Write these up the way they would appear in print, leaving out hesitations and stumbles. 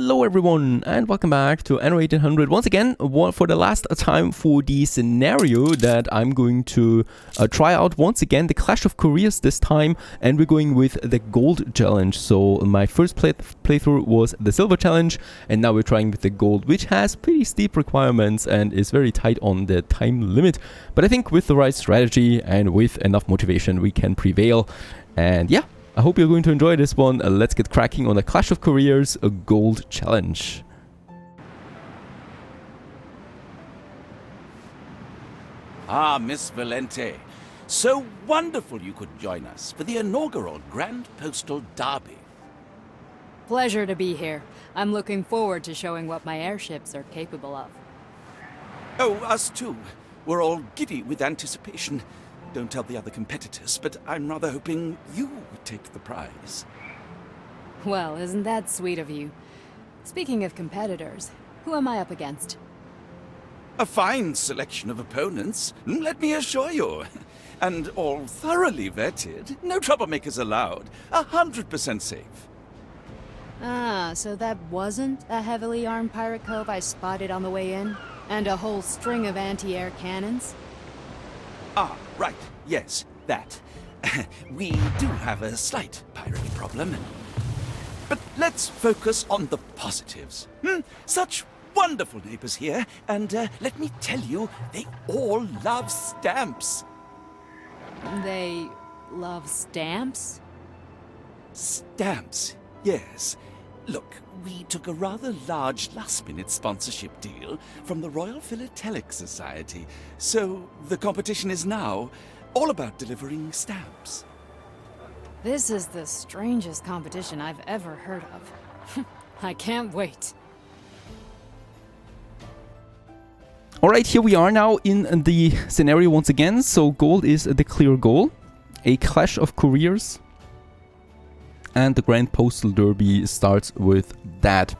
Hello everyone and welcome back to Anno 1800 once again for the last time for the scenario that I'm going to try out once again, the Clash of Careers this time, and we're going with the gold challenge. So my first playthrough was the silver challenge and now we're trying with the gold, which has pretty steep requirements and is very tight on the time limit, but I think with the right strategy and with enough motivation we can prevail. And yeah, I hope you're going to enjoy this one. Let's get cracking on the Clash of Careers Gold Challenge. Ah, Miss Valente. So wonderful you could join us for the inaugural Grand Postal Derby. Pleasure to be here. I'm looking forward to showing what my airships are capable of. Oh, us too. We're all giddy with anticipation. Don't tell the other competitors, but I'm rather hoping you take the prize. Well, isn't that sweet of you? Speaking of competitors, who am I up against? A fine selection of opponents, let me assure you. And all thoroughly vetted, no troublemakers allowed, 100% safe. Ah, so that wasn't a heavily armed pirate cove I spotted on the way in? And a whole string of anti-air cannons? Ah, right, yes, that. We do have a slight pirate problem. But let's focus on the positives. Such wonderful neighbors here, and let me tell you, they all love stamps. They love stamps? Stamps, yes. Look, we took a rather large last-minute sponsorship deal from the Royal Philatelic Society, so the competition is now all about delivering stamps. This is the strangest competition I've ever heard of. I can't wait. Alright, here we are now in the scenario once again. So gold is the clear goal. A Clash of Careers. And the Grand Postal Derby starts with that.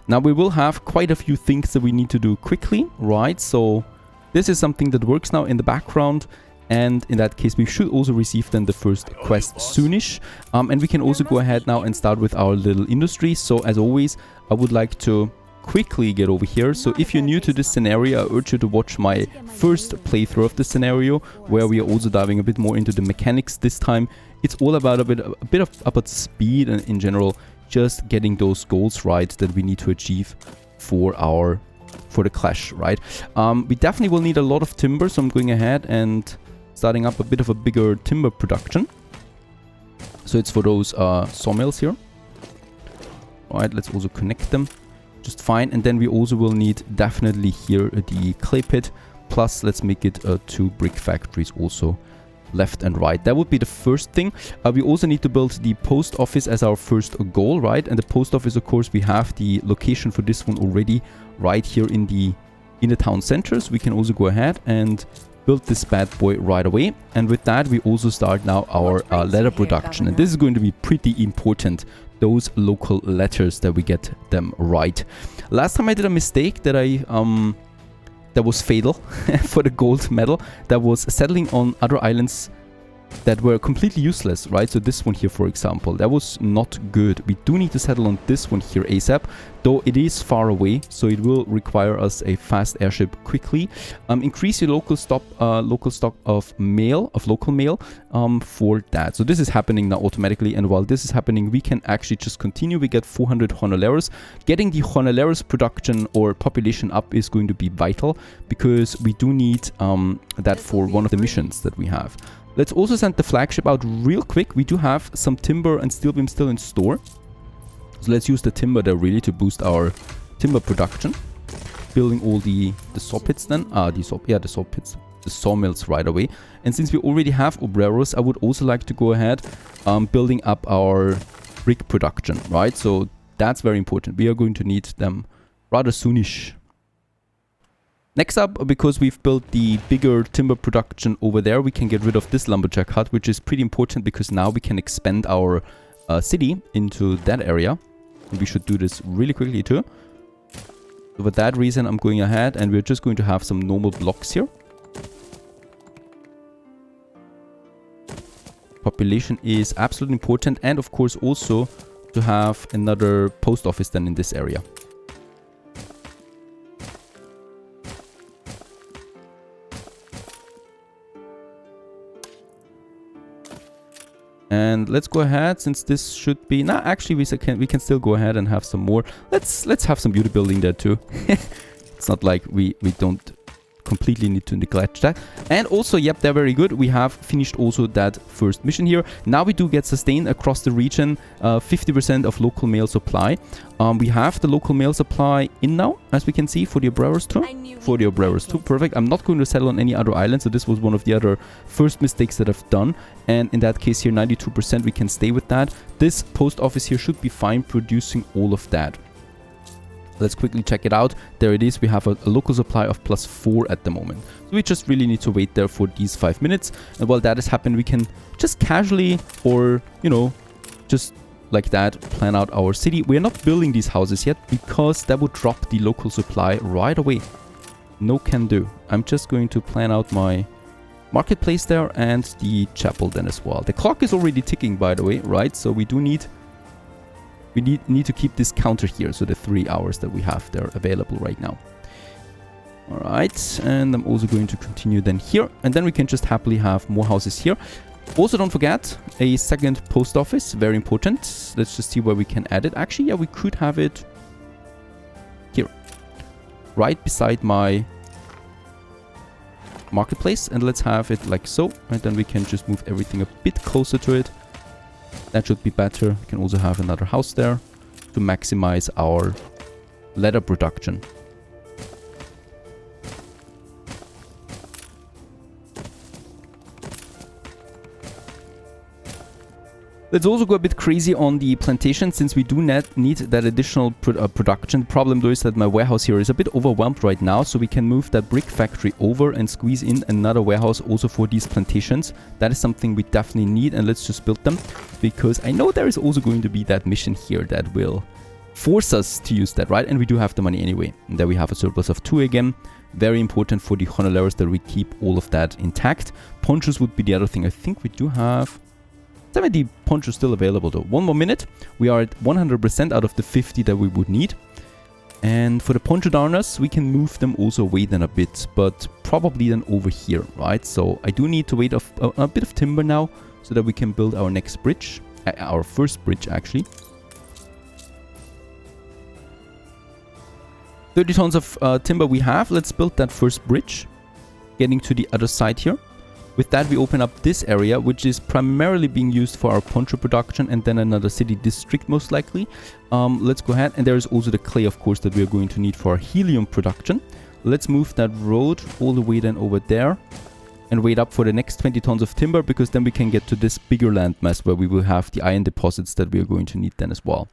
Now we will have quite a few things that we need to do quickly, right? So this is something that works now in the background, and in that case we should also receive then the first quest soonish. And we can also go ahead now and start with our little industry. So as always, I would like to quickly get over here. So if you're new to this scenario, I urge you to watch my first playthrough of the scenario, where we are also diving a bit more into the mechanics this time. It's all about a bit about speed and in general just getting those goals right that we need to achieve for the clash, right? We definitely will need a lot of timber, so I'm going ahead and starting up a bit of a bigger timber production. So it's for those sawmills here. Alright, let's also connect them just fine, and then we also will need definitely here the clay pit, plus let's make it 2 brick factories also left and right. That would be the first thing. We also need to build the post office as our first goal, right? And the post office, of course, we have the location for this one already right here in the town center. So we can also go ahead and build this bad boy right away. And with that, we also start now our letter production. And this is going to be pretty important, those local letters, that we get them right. Last time I did a mistake that was fatal for the gold medal. That was settling on other islands that were completely useless, right? So this one here, for example, that was not good. We do need to settle on this one here ASAP, though it is far away, so it will require us a fast airship quickly. Increase your local stock of local mail for that. So this is happening now automatically, and while this is happening, we can actually just continue. We get 400 Honaleros. Getting the Honaleros production or population up is going to be vital, because we do need that for one of the missions that we have. Let's also send the flagship out real quick. We do have some timber and steel beam still in store. So let's use the timber there really to boost our timber production. Building all the saw pits then. The saw pits. The sawmills right away. And since we already have obreros, I would also like to go ahead building up our brick production, right? So that's very important. We are going to need them rather soonish. Next up, because we've built the bigger timber production over there, we can get rid of this lumberjack hut, which is pretty important because now we can expand our city into that area. And we should do this really quickly too. So for that reason, I'm going ahead and we're just going to have some normal blocks here. Population is absolutely important, and of course also to have another post office then in this area. And let's go ahead, since this should be... Nah, actually we can still go ahead and have some more. Let's have some beauty building there too. It's not like we don't completely need to neglect that. And also, yep, they're very good. We have finished also that first mission here. Now we do get sustained across the region, 50% of local mail supply. We have the local mail supply in now, as we can see, for the Obrerers too. For the Obrerers too, perfect. I'm not going to settle on any other island, so this was one of the other first mistakes that I've done. And in that case here, 92%, we can stay with that. This post office here should be fine producing all of that. Let's quickly check it out. There it is. We have a local supply of +4 at the moment. So we just really need to wait there for these 5 minutes. And while that is happening, we can just casually or, you know, just like that plan out our city. We are not building these houses yet because that would drop the local supply right away. No can do. I'm just going to plan out my marketplace there and the chapel then as well. The clock is already ticking, by the way, right? So we do need... We need to keep this counter here, so the 3 hours that we have there available right now. Alright, and I'm also going to continue then here, and then we can just happily have more houses here. Also, don't forget, a second post office, very important. Let's just see where we can add it. Actually, yeah, we could have it here, right beside my marketplace, and let's have it like so, and then we can just move everything a bit closer to it. That should be better. We can also have another house there to maximize our leather production. Let's also go a bit crazy on the plantation, since we do need that additional production. The problem though is that my warehouse here is a bit overwhelmed right now, so we can move that brick factory over and squeeze in another warehouse also for these plantations. That is something we definitely need, and let's just build them, because I know there is also going to be that mission here that will force us to use that, right? And we do have the money anyway. And there we have a surplus of 2 again. Very important for the honorarios that we keep all of that intact. Ponchos would be the other thing. I think we do have 70 ponchos still available though. 1 more minute. We are at 100% out of the 50 that we would need. And for the poncho darners, we can move them also away then a bit, but probably then over here, right? So I do need to wait a bit of timber now so that we can build our next bridge. Our first bridge actually. 30 tons of timber we have. Let's build that first bridge, getting to the other side here. With that, we open up this area, which is primarily being used for our poncho production, and then another city district most likely. Let's go ahead, and there is also the clay, of course, that we are going to need for our helium production. Let's move that road all the way then over there and wait up for the next 20 tons of timber, because then we can get to this bigger landmass where we will have the iron deposits that we are going to need then as well.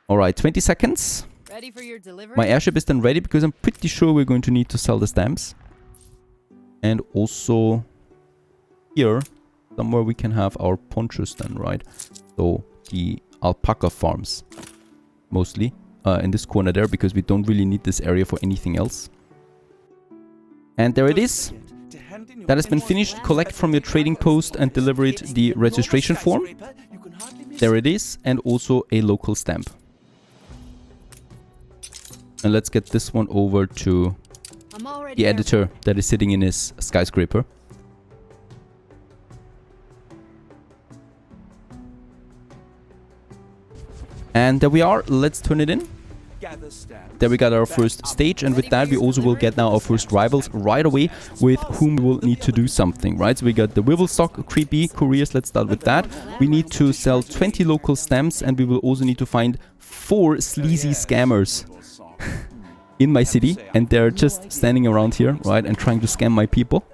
Alright, 20 seconds. Ready for your delivery? My airship is then ready, because I'm pretty sure we're going to need to sell the stamps. And also here, somewhere we can have our ponchos then, right? So the alpaca farms, mostly, in this corner there, because we don't really need this area for anything else. And there it is. That has been finished. Collect from your trading post and deliver it the registration form. There it is. And also a local stamp. And let's get this one over to the editor that is sitting in his skyscraper. And there we are. Let's turn it in. There we got our first stage, and with that we also will get now our first rivals right away, with whom we will need to do something, right? So we got the Wivelstock creepy couriers. Let's start with that. We need to sell 20 local stamps, and we will also need to find 4 sleazy scammers in my city, and they're just standing around here, right, and trying to scam my people.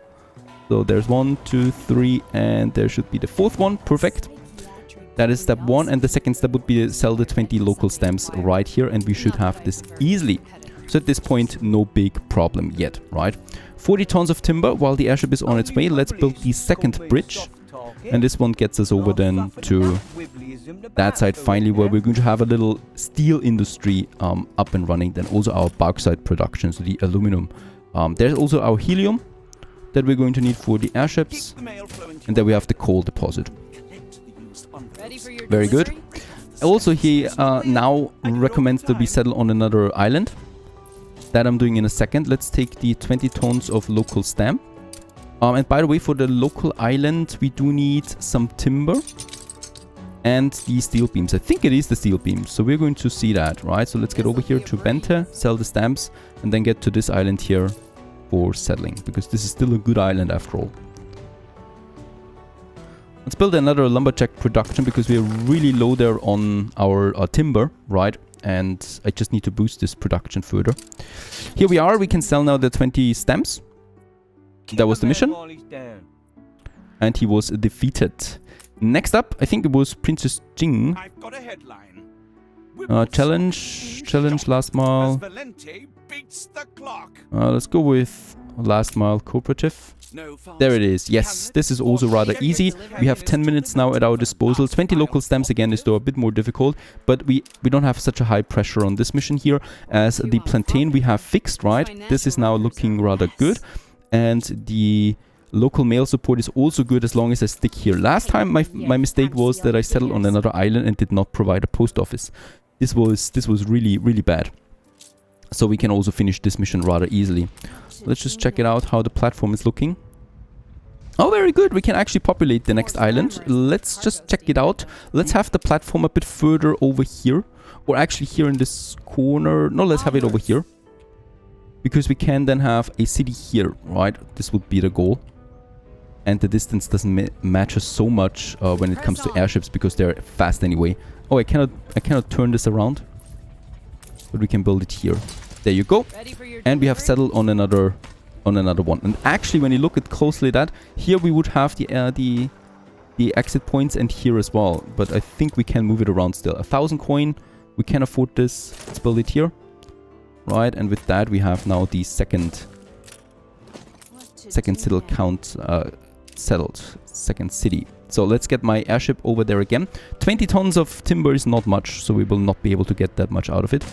So there's 1, 2, 3, and there should be the 4th one. Perfect. That is step 1, and the second step would be to sell the 20 local stamps right here, and we should have this easily. So at this point, no big problem yet, right? 40 tons of timber while the airship is on its way. Let's build the second bridge, and this one gets us over then to that side finally, where we're going to have a little steel industry up and running. Then also our bauxite production, so the aluminum. There's also our helium that we're going to need for the airships, and then we have the coal deposit. Very good. Also, he now recommends that we settle on another island. That I'm doing in a second. Let's take the 20 tons of local stamp. And by the way, for the local island, we do need some timber and the steel beams. I think it is the steel beams. So we're going to see that, right? So let's get over here to Bente, sell the stamps, and then get to this island here for settling, because this is still a good island after all. Let's build another lumberjack production, because we are really low there on our timber, right? And I just need to boost this production further. Here we are. We can sell now the 20 stamps. That was the mission. And he was defeated. Next up, I think it was Princess Jing. I've got a headline. Challenge last mile. Let's go with last mile cooperative. There it is. Yes, this is also rather easy. We have 10 minutes now at our disposal. 20 local stamps again is though a bit more difficult, but we don't have such a high pressure on this mission here, as the plantain we have fixed, right? This is now looking rather good, and the local mail support is also good as long as I stick here. Last time my mistake was that I settled on another island and did not provide a post office. This was really bad. So we can also finish this mission rather easily. Let's just check it out how the platform is looking. Oh, very good. We can actually populate the next island. Let's just check it out. Let's have the platform a bit further over here. Or actually here in this corner. No, let's have it over here. Because we can then have a city here, right? This would be the goal. And the distance doesn't matter so much when it comes to airships, because they're fast anyway. Oh, I cannot turn this around. But we can build it here. There you go. And we have settled on another one. And actually, when you look at closely that, here we would have the exit points, and here as well. But I think we can move it around still. 1,000 coin. We can afford this. Let's build it here. Right, and with that we have now the second citadel count settled. Second city. So let's get my airship over there again. 20 tons of timber is not much, so we will not be able to get that much out of it.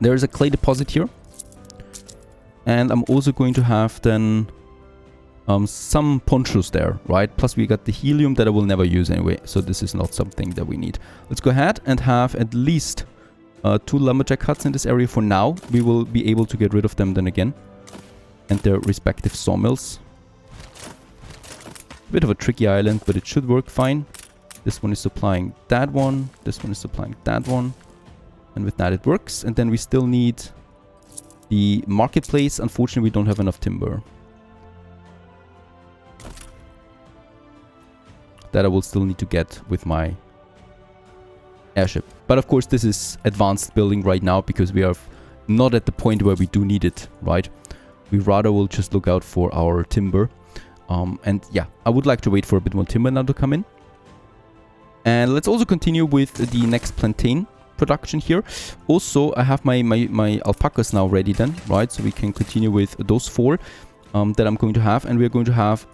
There is a clay deposit here. And I'm also going to have then some ponchos there, right? Plus we got the helium that I will never use anyway. So this is not something that we need. Let's go ahead and have at least 2 lumberjack huts in this area for now. We will be able to get rid of them then again. And their respective sawmills. A bit of a tricky island, but it should work fine. This one is supplying that one. This one is supplying that one. And with that it works. And then we still need the marketplace. Unfortunately, we don't have enough timber. That I will still need to get with my airship. But of course, this is advanced building right now, because we are not at the point where we do need it, right? We rather will just look out for our timber. And yeah, I would like to wait for a bit more timber now to come in. And let's also continue with the next plantain production here. Also, I have my alpacas now ready then, right? So we can continue with those 4 that I'm going to have. And we're going to have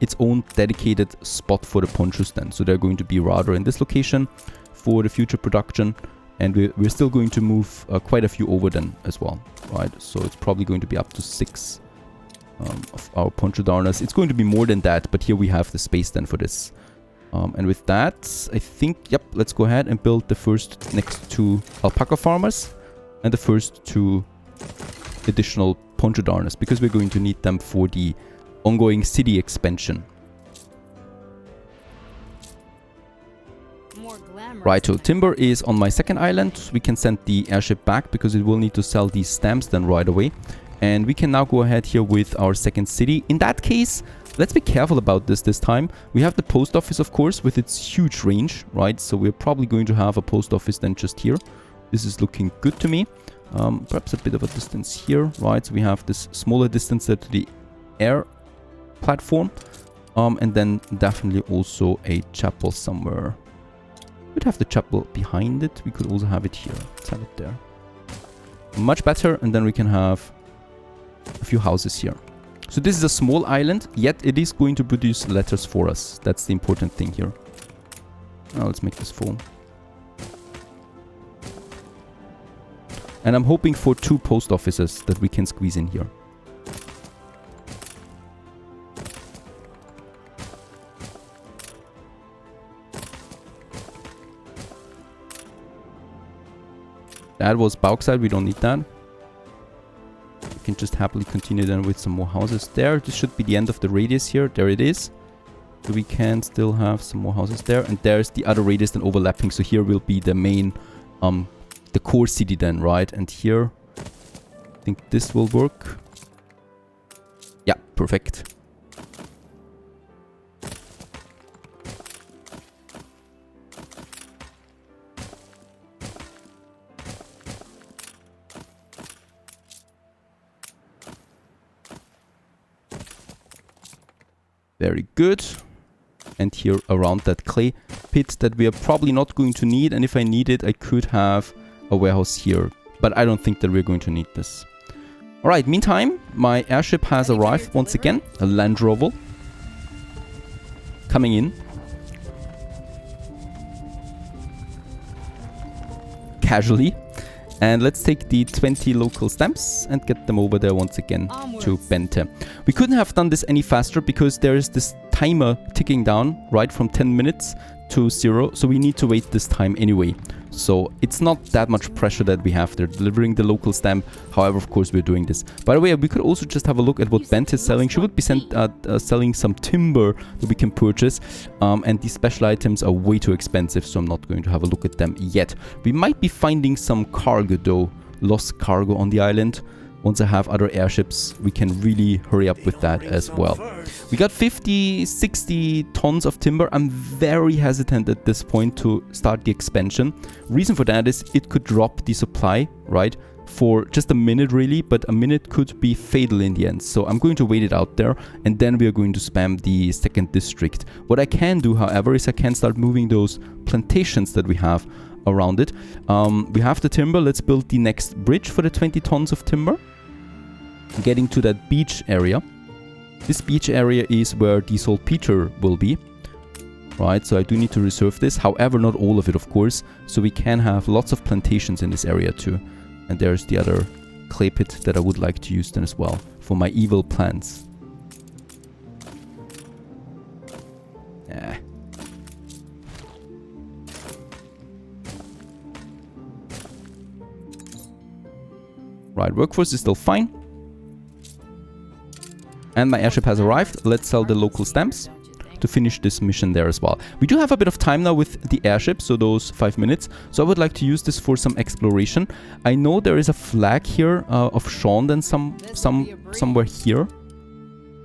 its own dedicated spot for the ponchos then. So they're going to be rather in this location for the future production. And we're still going to move quite a few over then as well, right? So it's probably going to be up to 6 of our poncho darners. It's going to be more than that, but here we have the space then for this. And with that, I think, yep, let's go ahead and build the first next 2 alpaca farmers and the first 2 additional poncho darners, because we're going to need them for the ongoing city expansion. Right, so timber is on my second island. We can send the airship back because it will need to sell these stamps then right away. And we can now go ahead here with our second city. In that case, let's be careful about this time. We have the post office, of course, with its huge range, right? So we're probably going to have a post office then just here. This is looking good to me. Perhaps a bit of a distance here, right? So we have this smaller distance there to the air platform. And then definitely also a chapel somewhere. We'd have the chapel behind it. We could also have it here. Let's have it there. Much better. And then we can have a few houses here. So this is a small island, yet it is going to produce letters for us. That's the important thing here. Now let's make this full. And I'm hoping for 2 post offices that we can squeeze in here. That was bauxite, we don't need that. We can just happily continue then with some more houses there. This should be the end of the radius here. There it is. So we can still have some more houses there. And there's the other radius then overlapping. So here will be the main, the core city then, right? And here, I think this will work. Yeah, perfect. Very good. And here around that clay pit that we are probably not going to need. And if I need it, I could have a warehouse here. But I don't think that we're going to need this. Alright, meantime, my airship has arrived once again. A Land Rover. Coming in. Casually. And let's take the 20 local stamps and get them over there once again to Bente. We couldn't have done this any faster because there is this timer ticking down, right, from 10 minutes to 0. So we need to wait this time anyway. So it's not that much pressure that we have there delivering the local stamp. However, of course, we're doing this. By the way, we could also just have a look at what Bente is selling. She would be selling some timber that we can purchase. And these special items are way too expensive, so I'm not going to have a look at them yet. We might be finding some cargo though. Lost cargo on the island. Once I have other airships, we can really hurry up with that as well. We got 50, 60 tons of timber. I'm very hesitant at this point to start the expansion. Reason for that is it could drop the supply, right? For just a minute really, but a minute could be fatal in the end. So I'm going to wait it out there and then we are going to spam the second district. What I can do, however, is I can start moving those plantations that we have around it. We have the timber. Let's build the next bridge for the 20 tons of timber. Getting to that beach area. This beach area is where the saltpeter will be. Right, so I do need to reserve this. However, not all of it, of course. So we can have lots of plantations in this area too. And there's the other clay pit that I would like to use then as well for my evil plants. Yeah. Right, workforce is still fine. And my airship has arrived. Let's sell the local stamps to finish this mission there as well. We do have a bit of time now with the airship, so those 5 minutes. So I would like to use this for some exploration. I know there is a flag here of Sean then somewhere here.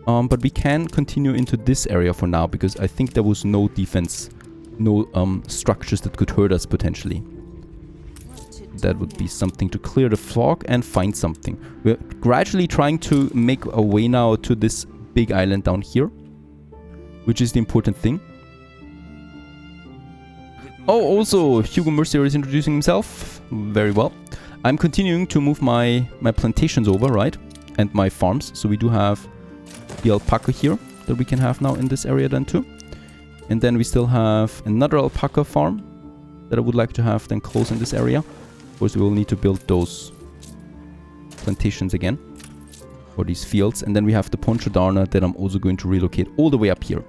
But we can continue into this area for now because I think there was no defense, no structures that could hurt us potentially. That would be something to clear the fog and find something. We're gradually trying to make a way now to this big island down here, which is the important thing. Oh, also, Hugo Mercier is introducing himself. Very well. I'm continuing to move my plantations over, right? And my farms. So we do have the alpaca here that we can have now in this area then too. And then we still have another alpaca farm that I would like to have then close in this area. Of course, we will need to build those plantations again. Or these fields. And then we have the poncho darner that I'm also going to relocate all the way up here.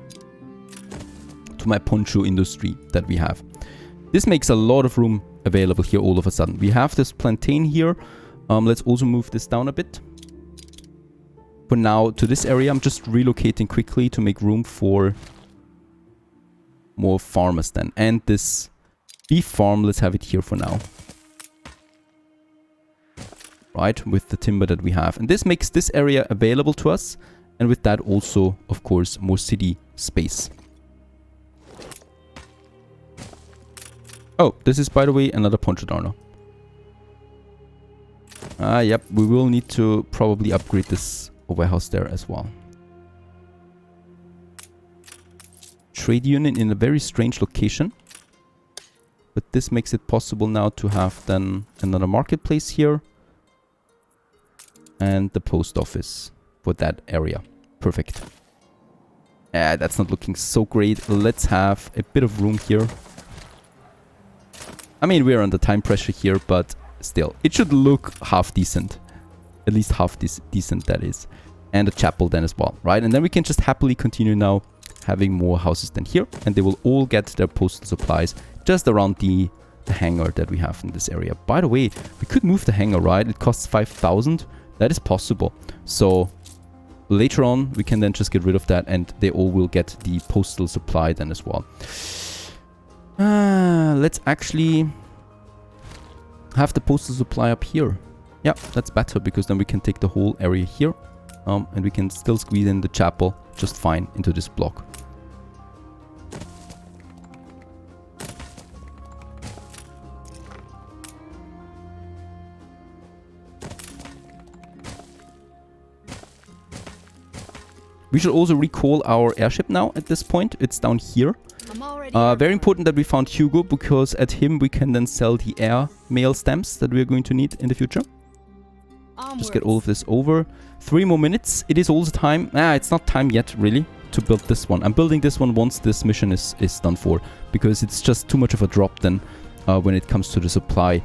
To my poncho industry that we have. This makes a lot of room available here all of a sudden. We have this plantain here. Let's also move this down a bit. For now, to this area, I'm just relocating quickly to make room for more farmers then. And this beef farm, let's have it here for now. Right, with the timber that we have. And this makes this area available to us. And with that also, of course, more city space. Oh, this is, by the way, another poncho darner. Yep, we will need to probably upgrade this warehouse there as well. Trade union in a very strange location. But this makes it possible now to have then another marketplace here. And the post office for that area. Perfect. That's not looking so great. Let's have a bit of room here. I mean, we're under time pressure here, but still. It should look half decent. At least half decent, that is. And a chapel then as well, right? And then we can just happily continue now having more houses than here. And they will all get their postal supplies just around the the hangar that we have in this area. By the way, we could move the hangar, right? It costs 5,000. That is possible. So later on, we can then just get rid of that and they all will get the postal supply then as well. Let's actually have the postal supply up here. Yeah, that's better because then we can take the whole area here. And we can still squeeze in the chapel just fine into this block. We should also recall our airship now at this point. It's down here. Very important that we found Hugo, because at him we can then sell the air mail stamps that we are going to need in the future. Just get all of this over. 3 more minutes. It is also time. It's not time yet, really, to build this one. I'm building this one once this mission is done for, because it's just too much of a drop then when it comes to the supply.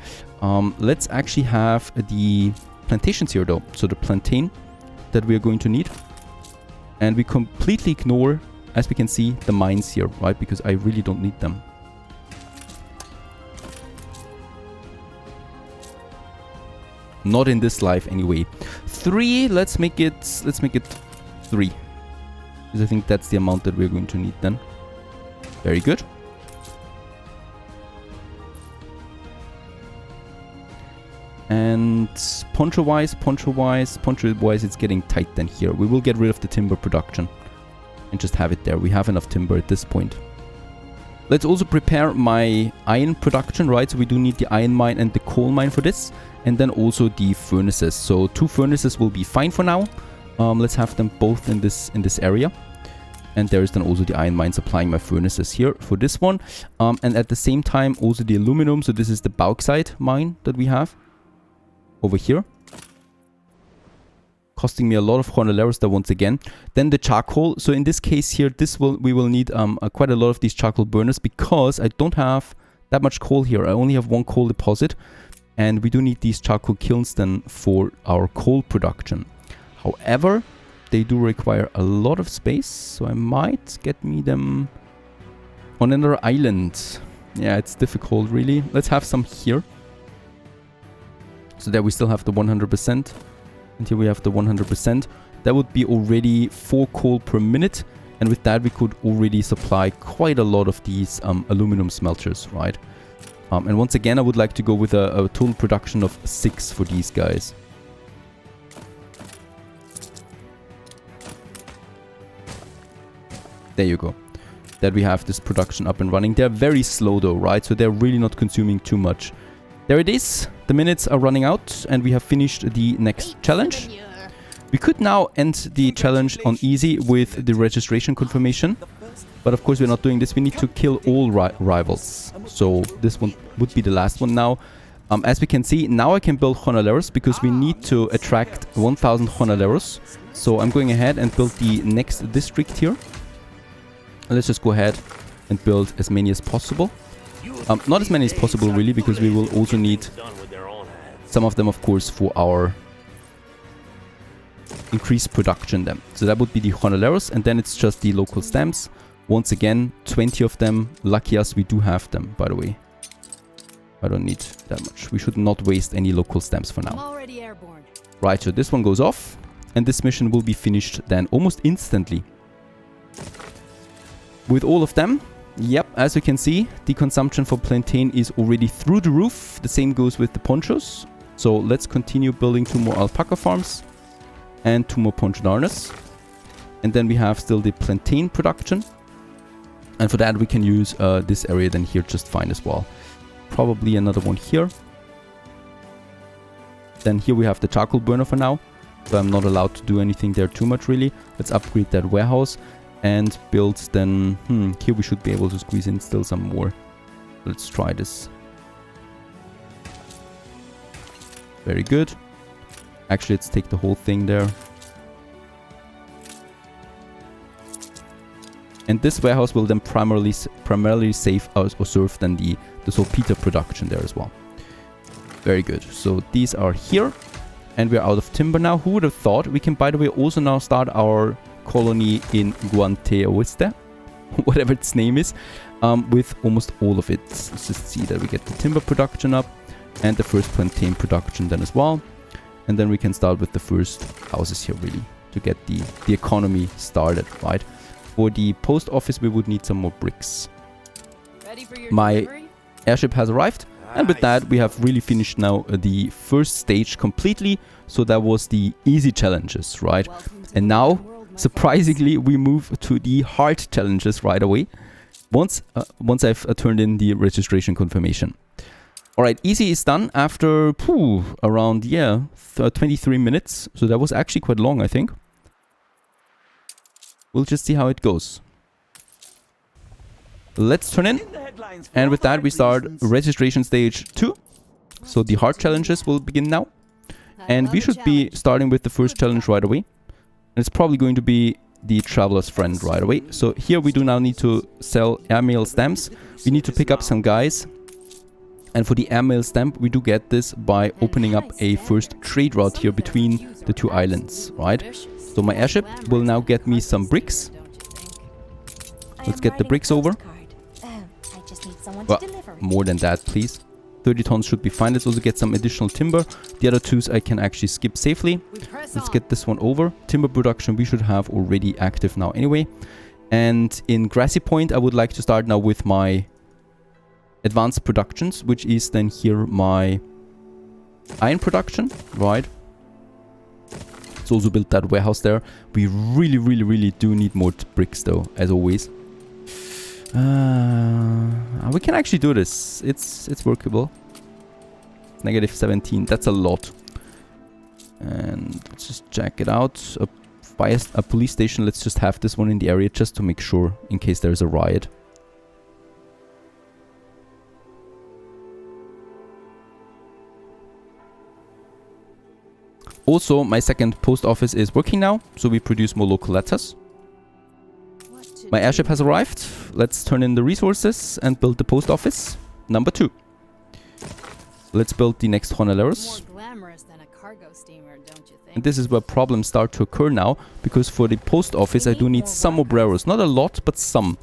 Let's actually have the plantations here, though. So the plantain that we are going to need. And we completely ignore, as we can see, the mines here, right? Because I really don't need them. Not in this life anyway. 3, let's make it 3. Because I think that's the amount that we're going to need then. Very good. And poncho-wise, it's getting tight then here. We will get rid of the timber production and just have it there. We have enough timber at this point. Let's also prepare my iron production, right? So we do need the iron mine and the coal mine for this. And then also the furnaces. So 2 furnaces will be fine for now. Let's have them both in this area. And there is then also the iron mine supplying my furnaces here for this one. And at the same time also the aluminum. So this is the bauxite mine that we have over here, costing me a lot of honorarios there once again. Then the charcoal. So in this case here, we will need quite a lot of these charcoal burners, because I don't have that much coal here. I only have 1 coal deposit, and we do need these charcoal kilns then for our coal production. However, they do require a lot of space, so I might get me them on another island. Yeah, it's difficult really. Let's have some here. So there we still have the 100%. And here we have the 100%. That would be already 4 coal per minute. And with that we could already supply quite a lot of these aluminum smelters, right? And once again I would like to go with a total production of 6 for these guys. There you go. That we have this production up and running. They're very slow though, right? So they're really not consuming too much. There it is. The minutes are running out and we have finished the next challenge. We could now end the challenge on easy with the registration confirmation. But of course we're not doing this. We need to kill all rivals. So this one would be the last one now. As we can see, now I can build honorarios because we need to attract 1000 honorarios. So I'm going ahead and build the next district here. Let's just go ahead and build as many as possible. Not as many as possible really, because we will also need some of them, of course, for our increased production then. So that would be the honorarios, and then it's just the local stamps. Once again, 20 of them. Lucky us, we do have them, by the way. I don't need that much. We should not waste any local stamps for now. I'm already airborne. Right, so this one goes off, and this mission will be finished then almost instantly. With all of them. Yep, as you can see, the consumption for plantain is already through the roof. The same goes with the ponchos. So let's continue building 2 more alpaca farms and 2 more poncho darners. And then we have still the plantain production. And for that we can use this area then here just fine as well. Probably another one here. Then here we have the charcoal burner for now. So I'm not allowed to do anything there too much really. Let's upgrade that warehouse. And build then, here we should be able to squeeze in still some more. Let's try this. Very good. Actually, let's take the whole thing there. And this warehouse will then primarily save us or serve then the saltpeter production there as well. Very good. So these are here. And we're out of timber now. Who would have thought? We can, by the way, also now start our colony in Guanteoiste. whatever its name is, with almost all of it. Let's just see that we get the timber production up and the first plantain production then as well. And then we can start with the first houses here really to get the economy started, right? For the post office, we would need some more bricks. Ready for your My delivery? airship has arrived. And with that, we have really finished now the first stage completely. So that was the easy challenges, right? Welcome to And the now, modern world, my friends. surprisingly, we move to the hard challenges right away. Once I've turned in the registration confirmation. Alright, easy is done after around 23 minutes. So that was actually quite long, I think. We'll just see how it goes. Let's turn in. And with that, we start registration stage 2. So the hard challenges will begin now. I And love we a should be challenge. starting with the first challenge right away. And it's probably going to be the traveler's friend right away. So here we do now need to sell airmail stamps. We need to pick up some guys. And for the airmail stamp, we do get this by opening up a first trade route here between the two islands, right? So my airship will now get me some bricks. Let's get the bricks over. I just need someone Well, to deliver it. more than that, please. 30 tons should be fine. Let's also get some additional timber. The other twos I can actually skip safely. We press Let's on. get this one over. Timber production we should have already active now anyway. And in Grassy Point, I would like to start now with my advanced productions, which is then here my iron production, right? Let's also build that warehouse there. We really do need more bricks though, as always. We can actually do this. It's workable. Negative 17. That's a lot. And let's just check it out. A police station. Let's just have this one in the area just to make sure in case there's a riot. Also, my second post office is working now, so we produce more local letters. What to My do? airship has arrived. Let's turn in the resources and build the post office. Number 2. Let's build the next Honaleros. More glamorous than a cargo steamer, don't you think? And this is where problems start to occur now, because for the post office I do need some obreros. Not a lot, but some.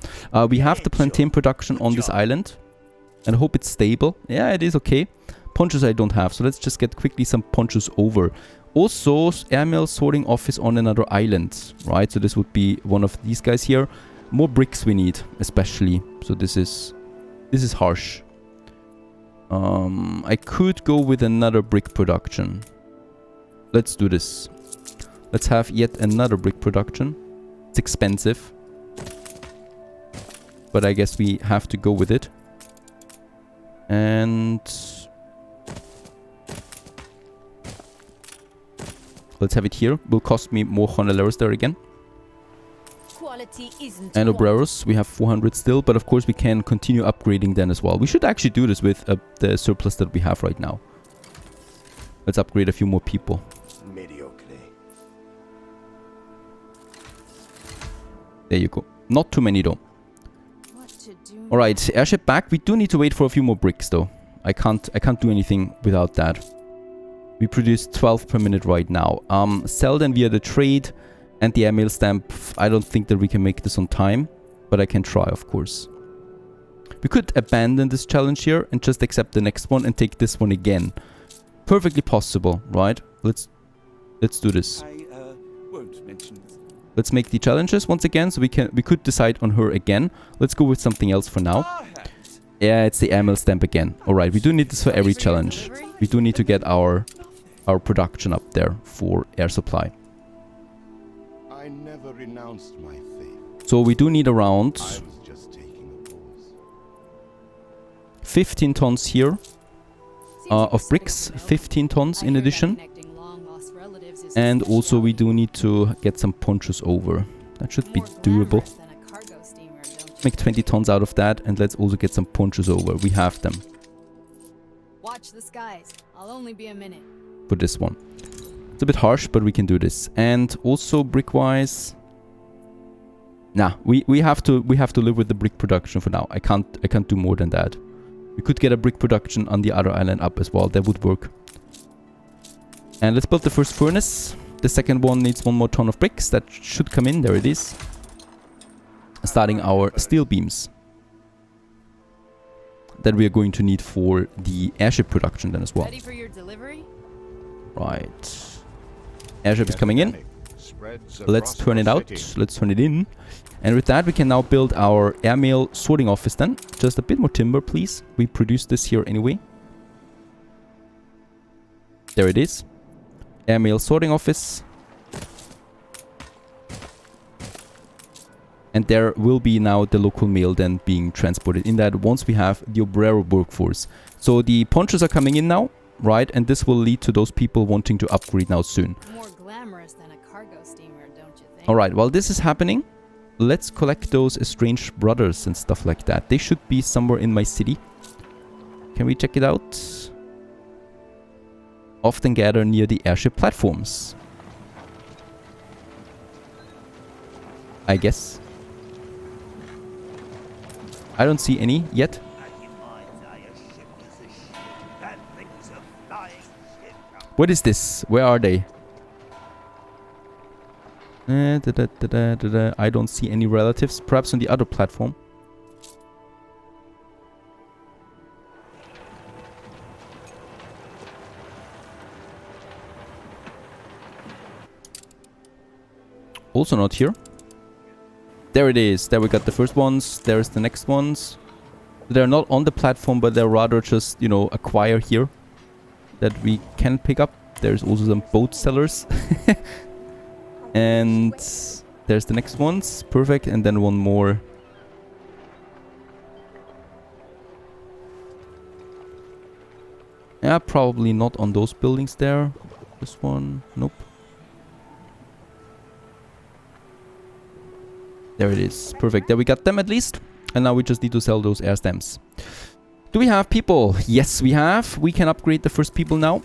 We have the plantain production on this island. And I hope it's stable. Yeah, it is okay. Ponchos I don't have, so let's just get quickly some ponchos over. Also, airmail sorting office on another island, right? So this would be one of these guys here. More bricks we need, especially. So this is harsh. I could go with another brick production. Let's do this. Let's have yet another brick production. It's expensive, but I guess we have to go with it. And let's have it here. Will cost me more Honaleros there again. Quality isn't And quantity. obreros, we have 400 still, but of course we can continue upgrading then as well. We should actually do this with the surplus that we have right now. Let's upgrade a few more people. Mediocre. There you go. Not too many though. What to do? Alright, airship back. We do need to wait for a few more bricks though. I can't do anything without that. We produce 12 per minute right now. Sell then via the trade and the airmail stamp. I don't think that we can make this on time, but I can try, of course. We could abandon this challenge here and just accept the next one and take this one again. Perfectly possible, right? Let's do this. I won't mention this. Let's make the challenges once again, so we could decide on her again. Let's go with something else for now. Perhaps. Yeah, it's the airmail stamp again. Alright, we do need this for every challenge. We do need to get our production up there for air supply. I never renounced my faith. So we do need around I was just taking a pause. 15 tons here of bricks. 15 tons in addition. And also we do need to get some ponchos over. That should be doable. Make 20 tons out of that, and let's also get some ponchos over. We have them Watch the skies. I'll only be a minute. for this one. It's a bit harsh, but we can do this. And also brick-wise, nah, we have to live with the brick production for now. I can't do more than that. We could get a brick production on the other island up as well. That would work. And let's build the first furnace. The second one needs 1 more ton of bricks. That should come in. There it is. starting our steel beams that we are going to need for the airship production then as well. Ready for your delivery? Right. Airship is coming in. Let's turn it out. Let's turn it in. And with that, we can now build our airmail sorting office then. Just a bit more timber, please. We produce this here anyway. There it is. Airmail sorting office. And there will be now the local mail then being transported in that once we have the obrero workforce. So the ponchos are coming in now, right? And this will lead to those people wanting to upgrade now soon. More glamorous than a cargo steamer, don't you think? Alright, while this is happening, let's collect those estranged brothers and stuff like that. They should be somewhere in my city. Can we check it out? Often gather near the airship platforms. I guess. I don't see any yet. What is this? Where are they? I don't see any relatives. Perhaps on the other platform. Also not here. There it is. There we got the first ones. There's the next ones. They're not on the platform, but they're rather just, you know, acquire here that we can pick up. There's also some boat sellers. And there's the next ones. Perfect. And then one more. Yeah, probably not on those buildings there. This one. Nope. There it is. Perfect. There we got them at least. And now we just need to sell those air stamps. Do we have people? Yes, we have. We can upgrade the first people now.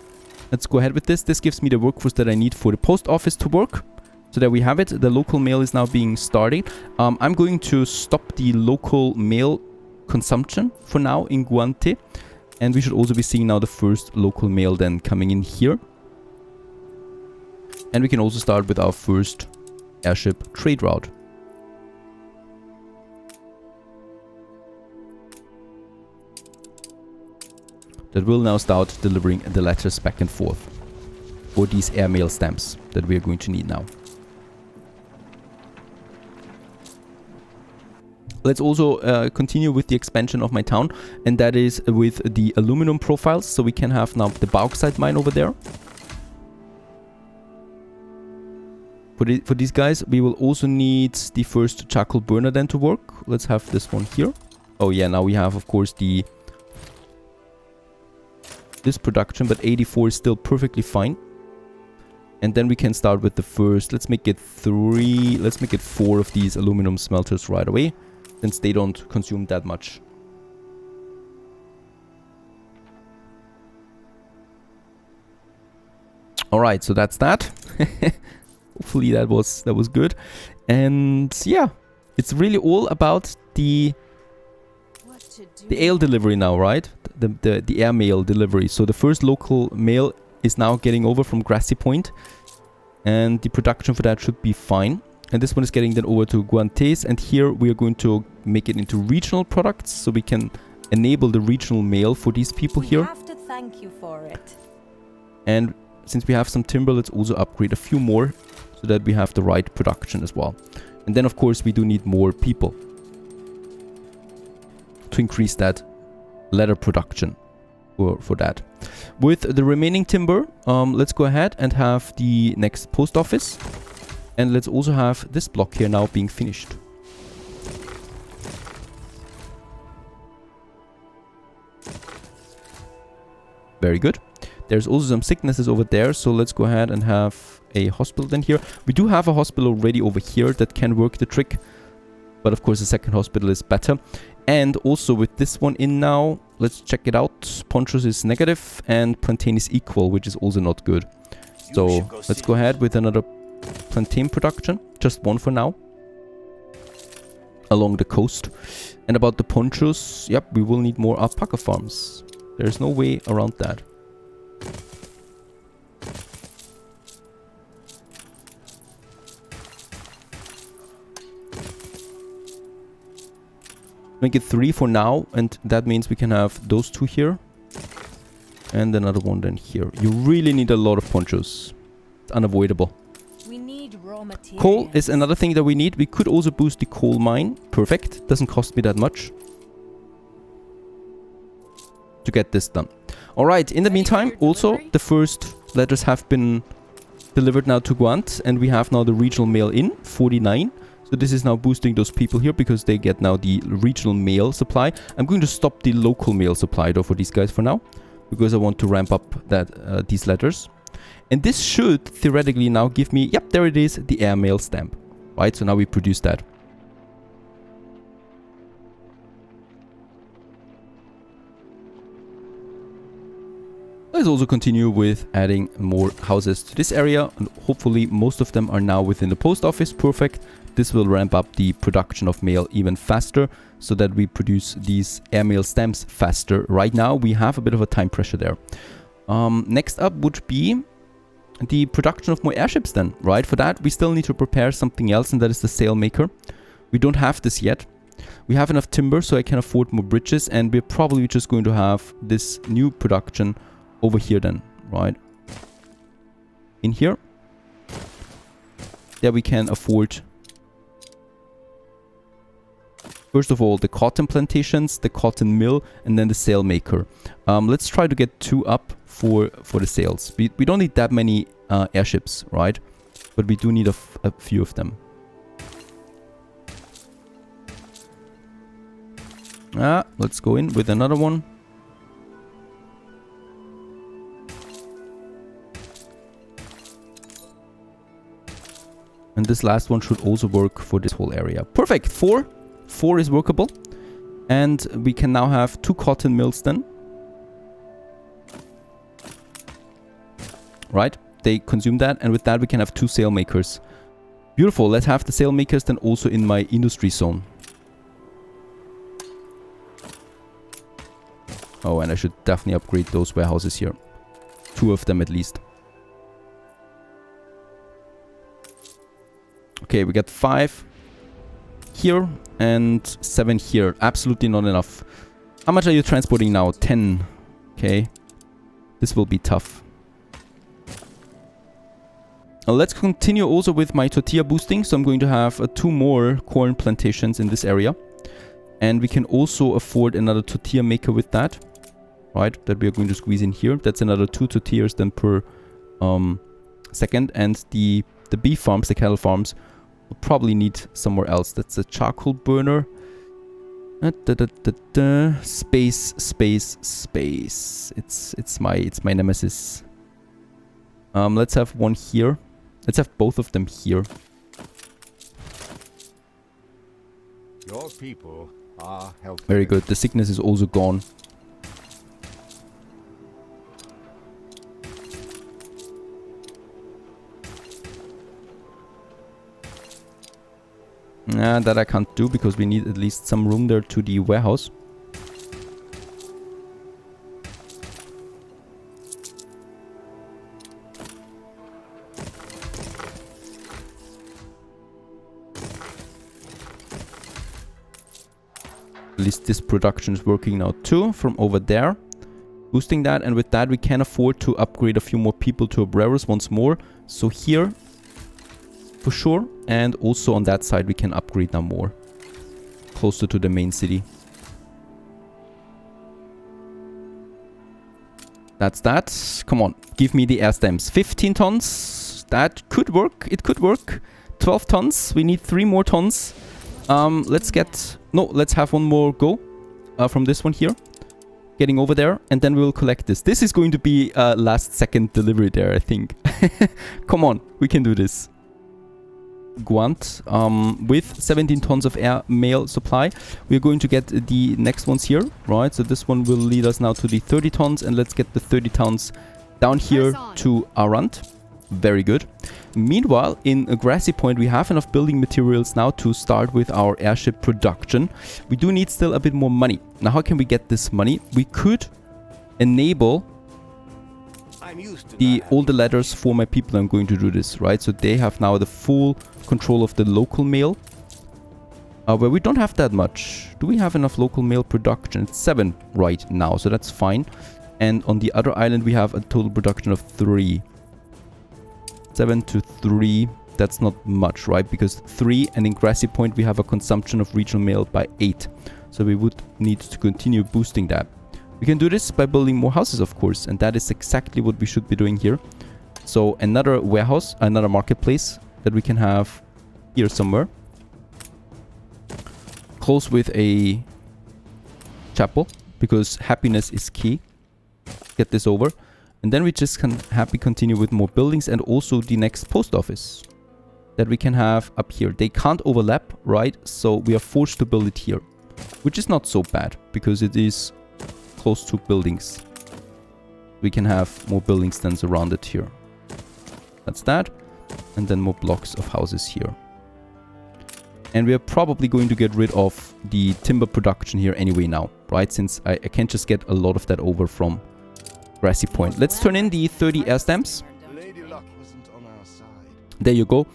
Let's go ahead with this. This gives me the workforce that I need for the post office to work. So there we have it. The local mail is now being started. I'm going to stop the local mail consumption for now in Guante. And we should also be seeing now the first local mail then coming in here. And we can also start with our first airship trade route. That will now start delivering the letters back and forth for these airmail stamps that we are going to need now. Let's also continue with the expansion of my town, and that is with the aluminum profiles. So we can have now the bauxite mine over there. For these guys, we will also need the first charcoal burner then to work. Let's have this one here. Oh yeah, now we have, of course, this production, but 84 is still perfectly fine. And then we can start with the first. Let's make it 3. Let's make it 4 of these aluminum smelters right away, since they don't consume that much. All right, so that's that. Hopefully that was good. And yeah, it's really all about the ale delivery now, right? The air mail delivery. So the first local mail is now getting over from Grassy Point, and the production for that should be fine. And this one is getting then over to Guantes, and here we are going to make it into regional products, so we can enable the regional mail for these people here. We have to thank you for it. And since we have some timber, let's also upgrade a few more so that we have the right production as well. And then of course we do need more people to increase that leather production for that. With the remaining timber, let's go ahead and have the next post office. And let's also have this block here now being finished. Very good. There's also some sicknesses over there, so let's go ahead and have a hospital then here. We do have a hospital already over here that can work the trick, but of course the second hospital is better. And also with this one in now, let's check it out. Ponchos is negative and plantain is equal, which is also not good. So let's go ahead with another plantain production, just one for now, along the coast. And about the ponchos, yep, we will need more alpaca farms. There's no way around that. Make it 3 for now, and that means we can have those 2 here. And another one then here. You really need a lot of ponchos. It's unavoidable. We need raw materials. Coal is another thing that we need. We could also boost the coal mine. Perfect. Doesn't cost me that much to get this done. Alright, in the meantime, also the first letters have been delivered now to Guant, and we have now the regional mail in, 49. So this is now boosting those people here because they get now the regional mail supply. I'm going to stop the local mail supply though for these guys for now, because I want to ramp up that these letters. And this should theoretically now give me, yep, there it is, the airmail stamp. Right, so now we produce that. Let's also continue with adding more houses to this area, and hopefully most of them are now within the post office. Perfect. This will ramp up the production of mail even faster, so that we produce these airmail stamps faster. Right now we have a bit of a time pressure there. Next up would be the production of more airships then, right? For that we still need to prepare something else, and that is the sail maker. We don't have this yet. We have enough timber so I can afford more bridges, and we're probably just going to have this new production over here then, right? In here. There we can afford, first of all, the cotton plantations, the cotton mill, and then the sail maker. Let's try to get 2 up for the sails. We don't need that many airships, right? But we do need a few of them. Let's go in with another one. And this last one should also work for this whole area. Perfect. 4 is workable. And we can now have 2 cotton mills then. Right? They consume that. And with that we can have 2 sail makers. Beautiful. Let's have the sail makers then also in my industry zone. Oh, and I should definitely upgrade those warehouses here. 2 of them at least. Okay, we got 5 here and 7 here. Absolutely not enough. How much are you transporting now? 10. Okay. This will be tough. Now let's continue also with my tortilla boosting. So I'm going to have 2 more corn plantations in this area. And we can also afford another tortilla maker with that. Right, that we are going to squeeze in here. That's another 2 tortillas then per second. And the beef farms, the cattle farms, will probably need somewhere else. That's a charcoal burner. Space. It's my nemesis. Let's have one here. Let's have both of them here. Your people are healthy. Very good. The sickness is also gone. Nah, that I can't do because we need at least some room there to the warehouse. At least this production is working now too from over there. Boosting that, and with that we can afford to upgrade a few more people to obreros once more. So here for sure, and also on that side we can upgrade now more, closer to the main city. That's that. Come on, give me the air stamps. 15 tons. That could work. It could work. 12 tons. We need 3 more tons. Let's have one more go from this one here. Getting over there, and then we'll collect this. This is going to be last second delivery there, I think. Come on, we can do this. Guant with 17 tons of air mail supply. We're going to get the next ones here, right? So this one will lead us now to the 30 tons, and let's get the 30 tons down here to Arant. Very good. Meanwhile, in Grassy Point, we have enough building materials now to start with our airship production. We do need still a bit more money. Now, how can we get this money? We could enable all the letters for my people. I'm going to do this, right? So they have now the full control of the local mail. where we don't have that much. Do we have enough local mail production? It's 7 right now, so that's fine. And on the other island, we have a total production of 3. 7 to 3. That's not much, right? Because 3, and in Grassy Point, we have a consumption of regional mail by 8. So we would need to continue boosting that. We can do this by building more houses, of course. And that is exactly what we should be doing here. So another warehouse, another marketplace that we can have here somewhere. Close with a chapel, because happiness is key. Get this over. And then we just can continue with more buildings, and also the next post office that we can have up here. They can't overlap, right? So we are forced to build it here, which is not so bad because it is close to buildings. We can have more building stands around it here. That's that. And then more blocks of houses here. And we are probably going to get rid of the timber production here anyway now, right? Since I can't just get a lot of that over from Grassy Point. Let's turn in the 30 air stamps. Lady Luck wasn't on our side. There you go.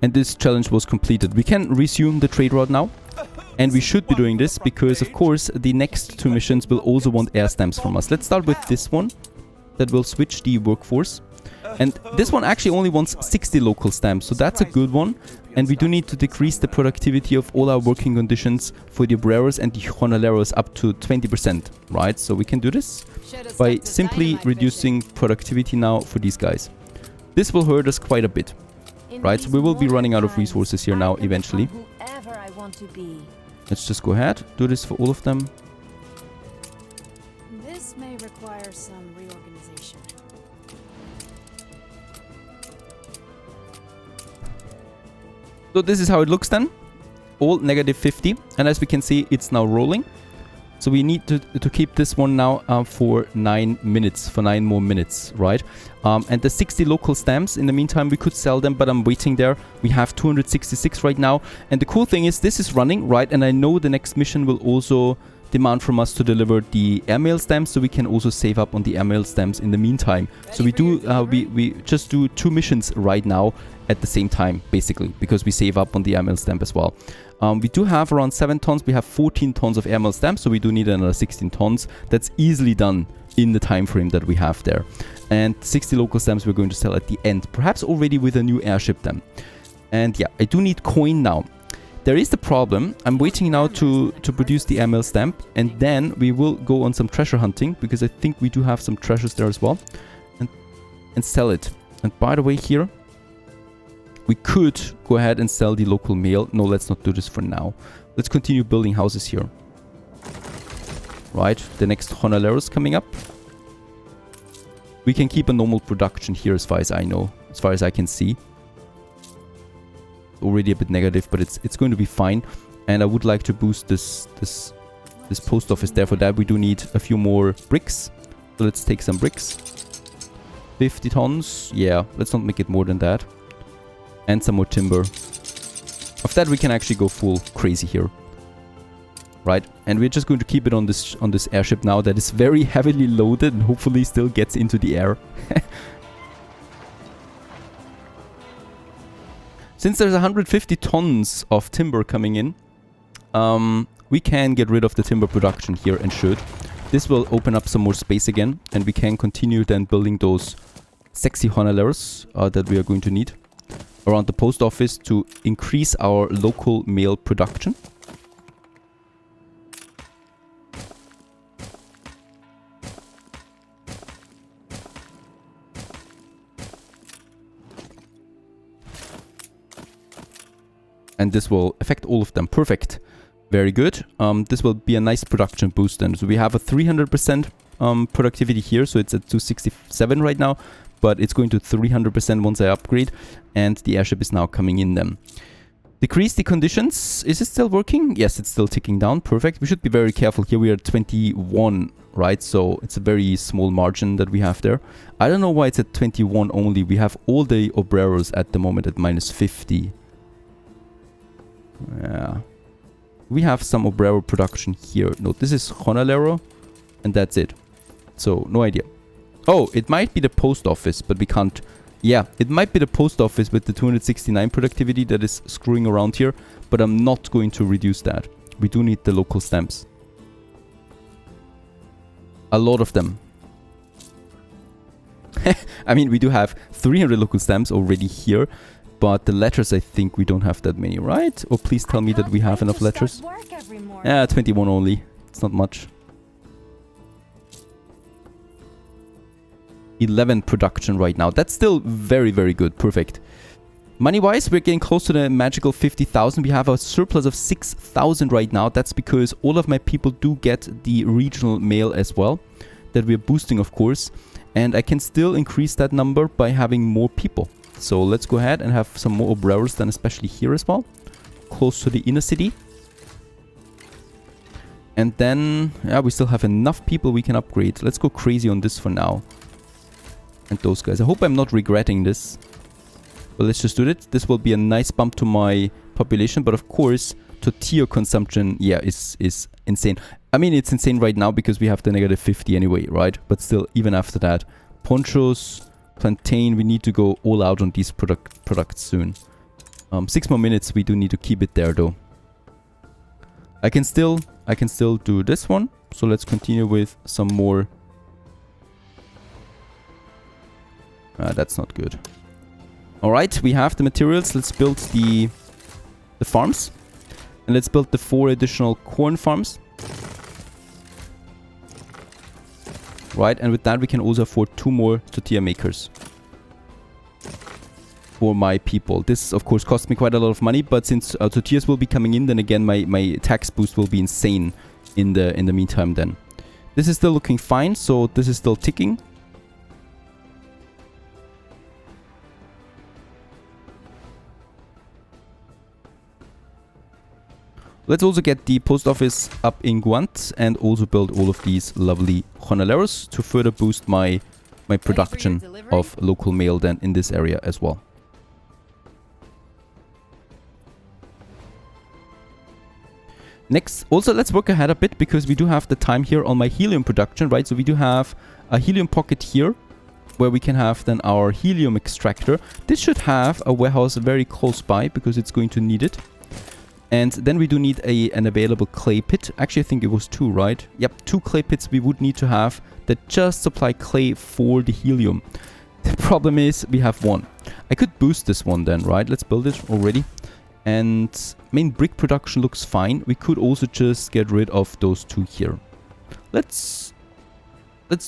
And this challenge was completed. We can resume the trade route now. And we should be doing this because, of course, the next 2 missions will also want air stamps from us. Let's start with this one that will switch the workforce. And this one actually only wants 60 local stamps, so that's a good one. And we do need to decrease the productivity of all our working conditions for the obreros and the jornaleros up to 20%, right? So we can do this by simply reducing productivity now for these guys. This will hurt us quite a bit, right? So we will be running out of resources here now eventually. Let's just go ahead, do this for all of them. This may require some reorganization. So this is how it looks then. All negative 50. And as we can see, it's now rolling. So we need to keep this one now for 9 minutes, for 9 more minutes, right? And the 60 local stamps, in the meantime, we could sell them, but I'm waiting there. We have 266 right now. And the cool thing is this is running, right? And I know the next mission will also demand from us to deliver the airmail stamps, so we can also save up on the airmail stamps in the meantime. So we do, we just do 2 missions right now at the same time, basically, because we save up on the airmail stamp as well. We do have around 7 tons. We have 14 tons of airmail stamps, so we do need another 16 tons. That's easily done in the time frame that we have there. And 60 local stamps we're going to sell at the end, perhaps already with a new airship then. And yeah, I do need coin now. There is the problem. I'm waiting now to produce the airmail stamp, and then we will go on some treasure hunting, because I think we do have some treasures there as well, and sell it. And by the way, here we could go ahead and sell the local mail. No, let's not do this for now. Let's continue building houses here. Right, the next jornaleros coming up. We can keep a normal production here as far as I know, as far as I can see. Already a bit negative, but it's going to be fine. And I would like to boost this post office there. For that we do need a few more bricks. So let's take some bricks. 50 tons. Yeah, let's not make it more than that. And some more timber. Of that we can actually go full crazy here. Right, and we're just going to keep it on this airship now that is very heavily loaded and hopefully still gets into the air. Since there's 150 tons of timber coming in, we can get rid of the timber production here and should. This will open up some more space again, and we can continue then building those sexy jornaleros that we are going to need around the post office to increase our local mail production. And this will affect all of them. Perfect. Very good. This will be a nice production boost then. So we have a 300% productivity here. So it's at 267 right now. But it's going to 300% once I upgrade. And the airship is now coming in then. Decrease the conditions. Is it still working? Yes, it's still ticking down. Perfect. We should be very careful. Here we are at 21, right? So it's a very small margin that we have there. I don't know why it's at 21 only. We have all the obreros at the moment at minus 50. Yeah. We have some obrero production here. No, this is jornalero. And that's it. So, no idea. Oh, it might be the post office, but we can't Yeah, it might be the post office with the 269 productivity that is screwing around here, but I'm not going to reduce that. We do need the local stamps. A lot of them. I mean, we do have 300 local stamps already here, but the letters, I think we don't have that many, right? Or please tell me that we have enough letters. Yeah, 21 only. It's not much. 11 production right now. That's still very, very good. Perfect. Money-wise, we're getting close to the magical 50,000. We have a surplus of 6,000 right now. That's because all of my people do get the regional mail as well. That we're boosting, of course. And I can still increase that number by having more people. So let's go ahead and have some more obrers then, especially here as well. Close to the inner city. And then, yeah, we still have enough people we can upgrade. Let's go crazy on this for now. And those guys. I hope I'm not regretting this. But let's just do it. This will be a nice bump to my population. But of course, tortilla consumption, yeah, is insane. I mean, it's insane right now because we have the negative 50 anyway, right? But still, even after that. Ponchos, plantain, we need to go all out on these products soon. 6 more minutes, we do need to keep it there though. I can still do this one. So let's continue with some more. That's not good. Alright, we have the materials. Let's build the farms. And let's build the 4 additional corn farms. Right, and with that we can also afford 2 more tortilla makers. For my people. This, of course, costs me quite a lot of money, but since tortillas will be coming in, then again my tax boost will be insane in the meantime then. This is still looking fine, so this is still ticking. Let's also get the post office up in Guant and also build all of these lovely jornaleros to further boost my production of local mail then in this area as well. Next, also let's work ahead a bit because we do have the time here on my helium production, right? So we do have a helium pocket here where we can have then our helium extractor. This should have a warehouse very close by because it's going to need it. And then we do need an available clay pit. Actually, I think it was 2, right? Yep, 2 clay pits we would need to have that just supply clay for the helium. The problem is we have 1. I could boost this one then, right? Let's build it already. And main brick production looks fine. We could also just get rid of those 2 here. Let's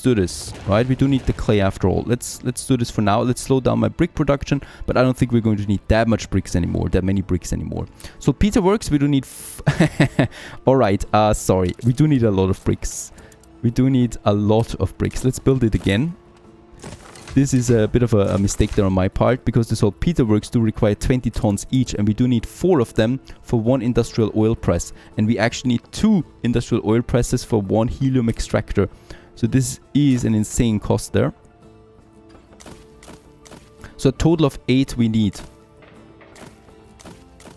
do this, right? We do need the clay after all. Let's do this for now. Let's slow down my brick production, but I don't think we're going to need that much bricks anymore, that many bricks anymore. So pizza works, we do need... Alright, sorry. We do need a lot of bricks. We do need a lot of bricks. Let's build it again. This is a bit of a mistake there on my part, because the saltpeter works do require 20 tons each, and we do need 4 of them for 1 industrial oil press. And we actually need 2 industrial oil presses for 1 helium extractor. So this is an insane cost there. So a total of 8 we need.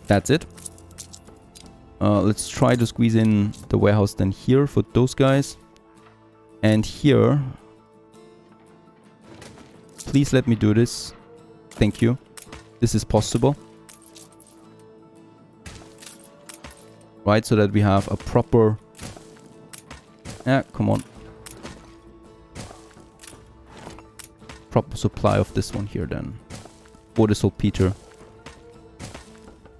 That's it. Let's try to squeeze in the warehouse then here for those guys. And here... Please let me do this. Thank you. This is possible. Right, so that we have a proper... Yeah, come on. Proper supply of this one here then. For the saltpeter.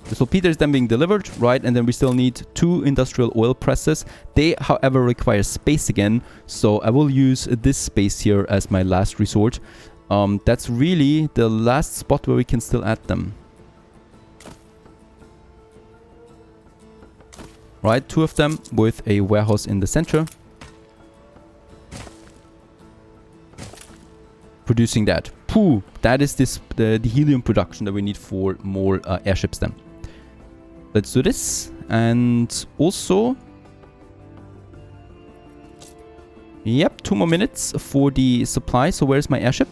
The saltpeter is then being delivered, right? And then we still need 2 industrial oil presses. They, however, require space again. So I will use this space here as my last resort. That's really the last spot where we can still add them. Right, 2 of them with a warehouse in the center. Producing that. Pooh, that is the helium production that we need for more airships then. Let's do this. And also... Yep, 2 more minutes for the supply. So where's my airship?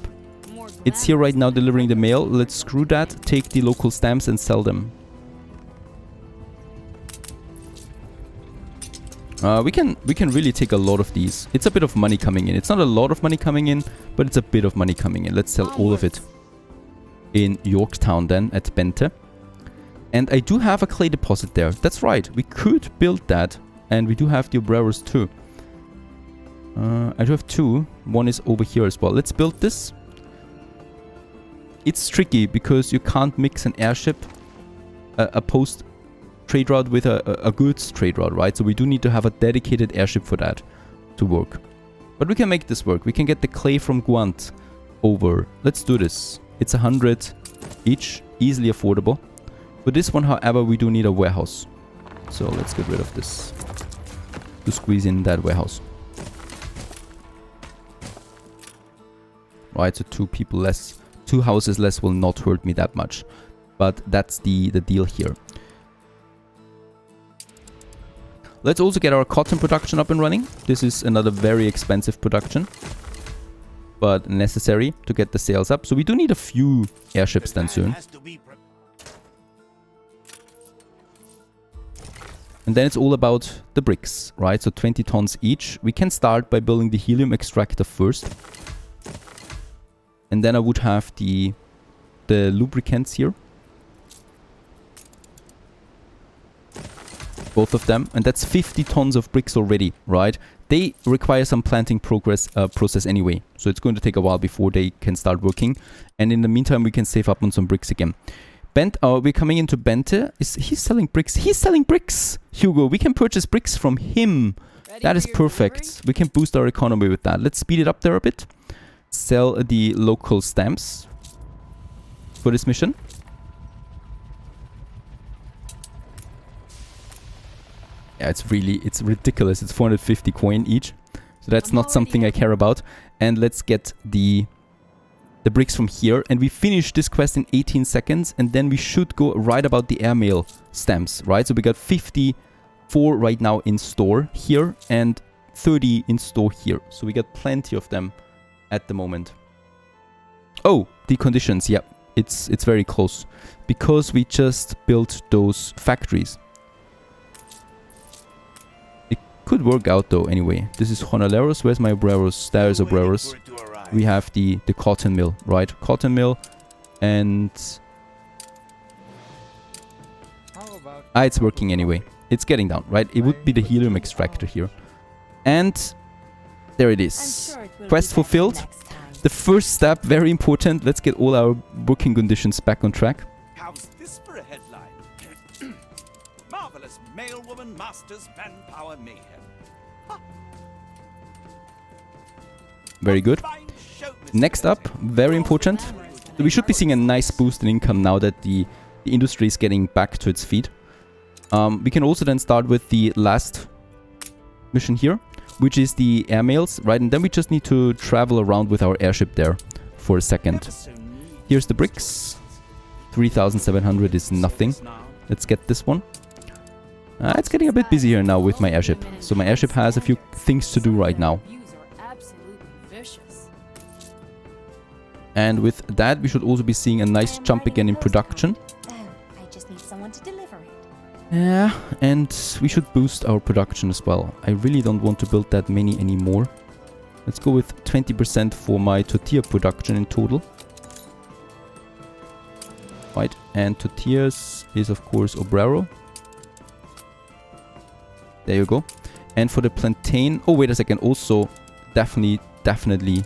It's here right now delivering the mail. Let's screw that, take the local stamps and sell them. We can really take a lot of these. It's a bit of money coming in. It's not a lot of money coming in, but it's a bit of money coming in. Let's sell all of it. in Yorktown then at Bente. And I do have a clay deposit there. That's right. We could build that. And we do have the obreros too. I do have 2. One is over here as well. Let's build this. It's tricky because you can't mix an airship, a post trade route with a goods trade route, right? So we do need to have a dedicated airship for that to work. But we can make this work. We can get the clay from Guant over. Let's do this. It's 100 each, easily affordable. For this one, however, we do need a warehouse. So let's get rid of this to squeeze in that warehouse. Right, so 2 people less, 2 houses less will not hurt me that much. But that's the deal here. Let's also get our cotton production up and running. This is another very expensive production, but necessary to get the sales up. So we do need a few airships then soon. And then it's all about the bricks, right? So 20 tons each. We can start by building the helium extractor first. And then I would have the lubricants here. Both of them. And that's 50 tons of bricks already, right? They require some planting process anyway. So it's going to take a while before they can start working. And in the meantime, we can save up on some bricks again. We're coming into Bente. He's selling bricks. He's selling bricks, Hugo. We can purchase bricks from him. That is perfect. We can boost our economy with that. Let's speed it up there a bit. Sell the local stamps for this mission. Yeah, it's ridiculous. It's 450 coin each. So that's not something I care about. And let's get the bricks from here. And we finish this quest in 18 seconds. And then we should go right about the airmail stamps, right? So we got 54 right now in store here and 30 in store here. So we got plenty of them at the moment. Oh, the conditions. Yeah, it's very close. Because we just built those factories. Could work out though anyway. This is Honaleros. Where's my obreros? There's obreros. We have the cotton mill, right? Cotton mill and... it's working anyway. It's getting down, right? It would be the helium extractor here. And there it is. Quest fulfilled. The first step, very important. Let's get all our working conditions back on track. How's this for a headline? Marvelous male woman masters manpower mayhem. Very good. Next up, very important. We should be seeing a nice boost in income now that the industry is getting back to its feet. We can also then start with the last mission here, which is the airmails, right? And then we just need to travel around with our airship there for a second. Here's the bricks. 3,700 is nothing. Let's get this one. It's getting a bit busy here now with my airship. So my airship has a few things to do right now. And with that, we should also be seeing a nice jump again in production. I just need someone to deliver it. Yeah, and we should boost our production as well. I really don't want to build that many anymore. Let's go with 20% for my tortilla production in total. Right, and tortillas is of course obrero. There you go. And for the plantain... Oh, wait a second. Also, definitely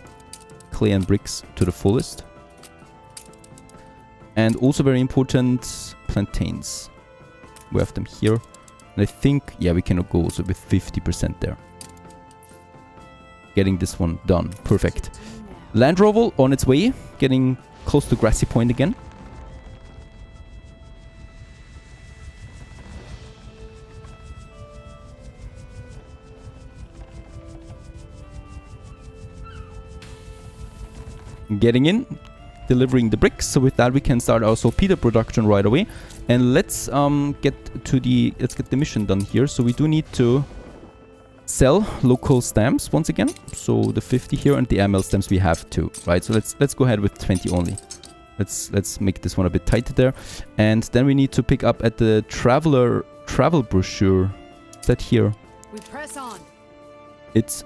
clay and bricks to the fullest. And also very important, plantains. We have them here. And I think, yeah, we can go also with 50% there. Getting this one done. Perfect. Land Rover on its way. Getting close to Grassy Point again. Getting in, delivering the bricks. So with that we can start our saltpeter production right away. And let's get the mission done here. So we do need to sell local stamps once again. So the 50 here and the ML stamps we have too, right? So let's go ahead with 20 only. Let's make this one a bit tighter there. And then we need to pick up at the travel brochure. Is that here? We press on. It's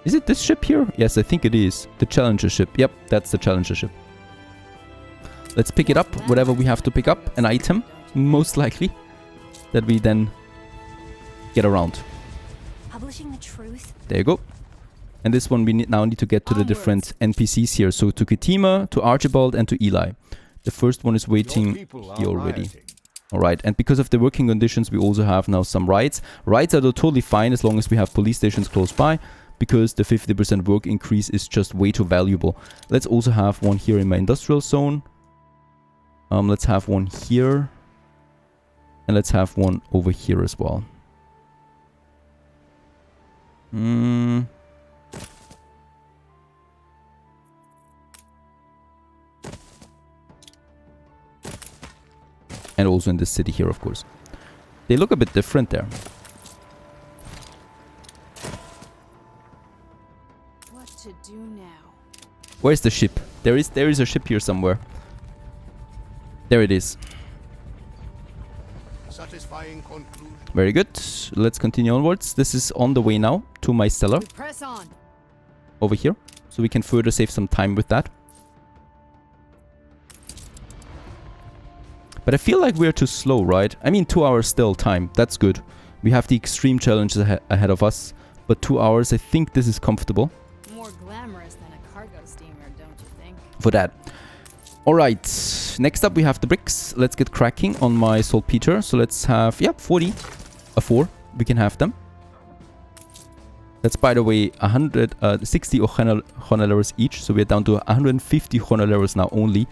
Is it this ship here? Yes, I think it is. The Challenger ship. Yep, that's the Challenger ship. Let's pick it up. Whatever we have to pick up. An item, most likely, that we then get around. Publishing the truth. There you go. And this one we now need to get to the different NPCs here. So to Kitima, to Archibald, and to Eli. The first one is waiting here already. Alright, and because of the working conditions, we also have now some rights. Rights are totally fine as long as we have police stations close by, because the 50% work increase is just way too valuable. Let's also have one here in my industrial zone. Let's have one here. And let's have one over here as well. And also in this city here, of course. They look a bit different there. What to do now? Where's the ship? There is a ship here somewhere. There it is. Satisfying conclusion. Very good. Let's continue onwards. This is on the way now to my cellar We press on. over here. So we can further save some time with that. But I feel like we're too slow, right? I mean, 2 hours still time. That's good. We have the extreme challenges ahead of us. But 2 hours, I think this is comfortable. More glamorous than a cargo steamer, don't you think? For that. Alright. Next up, we have the bricks. Let's get cracking on my saltpeter. So let's have, 40. 4. We can have them. That's, by the way, 60 honorarios each. So we're down to 150 honorarios now only.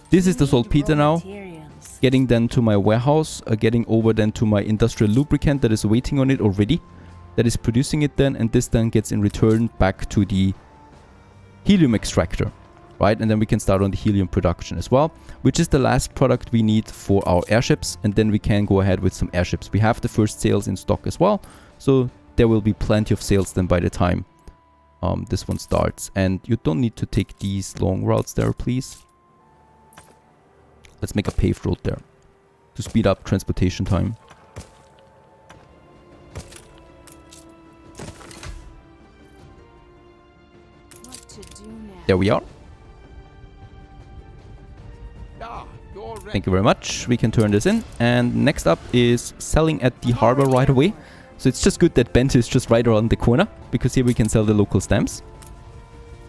This is the saltpeter now. Getting then to my warehouse, getting over then to my industrial lubricant that is waiting on it already. That is producing it then, and this then gets in return back to the helium extractor, right? And then we can start on the helium production as well, which is the last product we need for our airships, and then we can go ahead with some airships. We have the first sales in stock as well, so there will be plenty of sales then by the time this one starts. And you don't need to take these long routes there, please. Let's make a paved road there to speed up transportation time. What to do now? There we are. Thank you very much. We can turn this in. And next up is selling at the harbor right away. So it's just good that Bent is just right around the corner, because here we can sell the local stamps.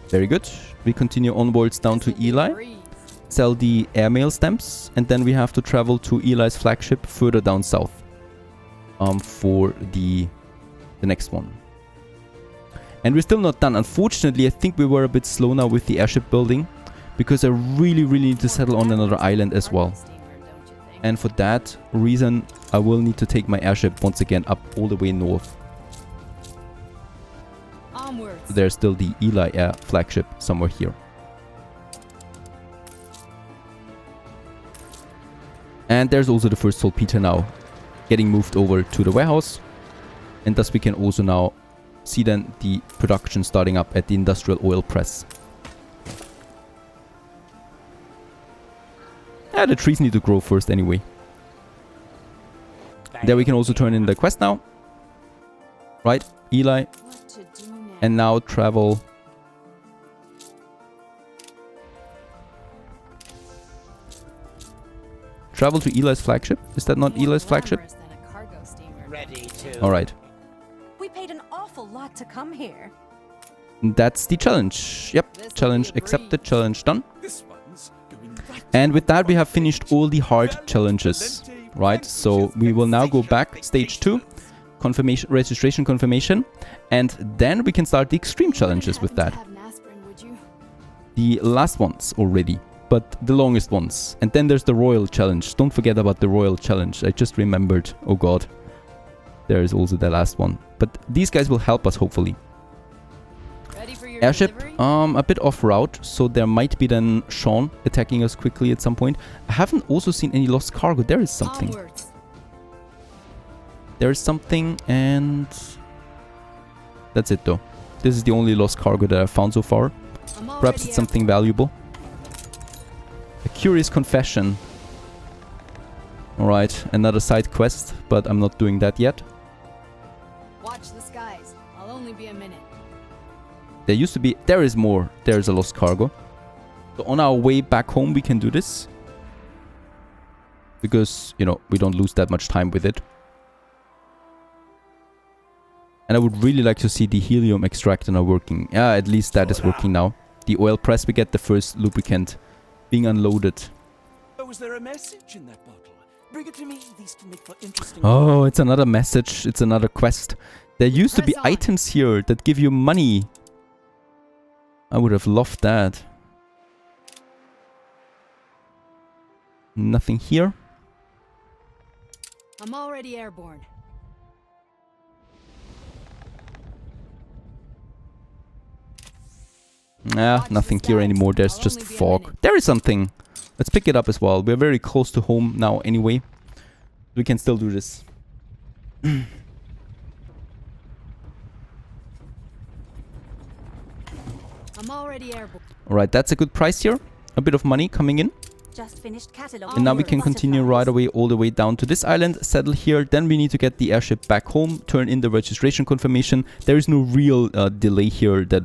Very good. We continue onwards down to Eli. Sell the airmail stamps, and then we have to travel to Eli's flagship further down south for the next one. And we're still not done. Unfortunately, I think we were a bit slow now with the airship building, because I really need to settle on another island as well. And for that reason, I will need to take my airship once again up all the way north. Onwards. There's still the Eli air flagship somewhere here. And there's also the first saltpeter now getting moved over to the warehouse. And thus we can also now see then the production starting up at the industrial oil press. The trees need to grow first anyway. There we can also turn in the quest now. Right, Eli. What to do now? And now travel... Travel to Eli's flagship? Is that not Eli's flagship? Alright. We paid an awful lot to come here. That's the challenge. Yep, challenge accepted, challenge done. And with that we have finished all the hard challenges. Right, so we will now go back, stage 2, confirmation, registration confirmation, and then we can start the extreme challenges with that. The last ones already, but the longest ones. And then there's the royal challenge. Don't forget about the royal challenge. I just remembered. Oh god. There is also the last one. But these guys will help us, hopefully. Airship, a bit off route, so there might be then Sean attacking us quickly at some point. I haven't also seen any lost cargo. There is something. There is something, and that's it though. This is the only lost cargo that I've found so far. Perhaps it's something valuable. A curious confession. Alright, another side quest, but I'm not doing that yet. Watch the skies. I'll only be a minute. There used to be... There is more. There is a lost cargo. So on our way back home, we can do this. Because, you know, we don't lose that much time with it. And I would really like to see the helium extractor now working. Yeah, at least that is working now. The oil press, we get the first lubricant being unloaded. Oh, is there a message in that bottle? Bring it to me. These can make for interesting... Oh, it's another message. It's another quest. There used to be Press on. items here that give you money. I would have loved that. Nothing here. I'm already airborne. Nah, Watch nothing the here skies. anymore. There's I'll just only be a fog. minute. There is something. Let's pick it up as well. We're very close to home now anyway. We can still do this. I'm already airborne. Alright, that's a good price here. A bit of money coming in. Just finished catalog. And now we can continue right away all the way down to this island, settle here. Then we need to get the airship back home, turn in the registration confirmation. There is no real delay here that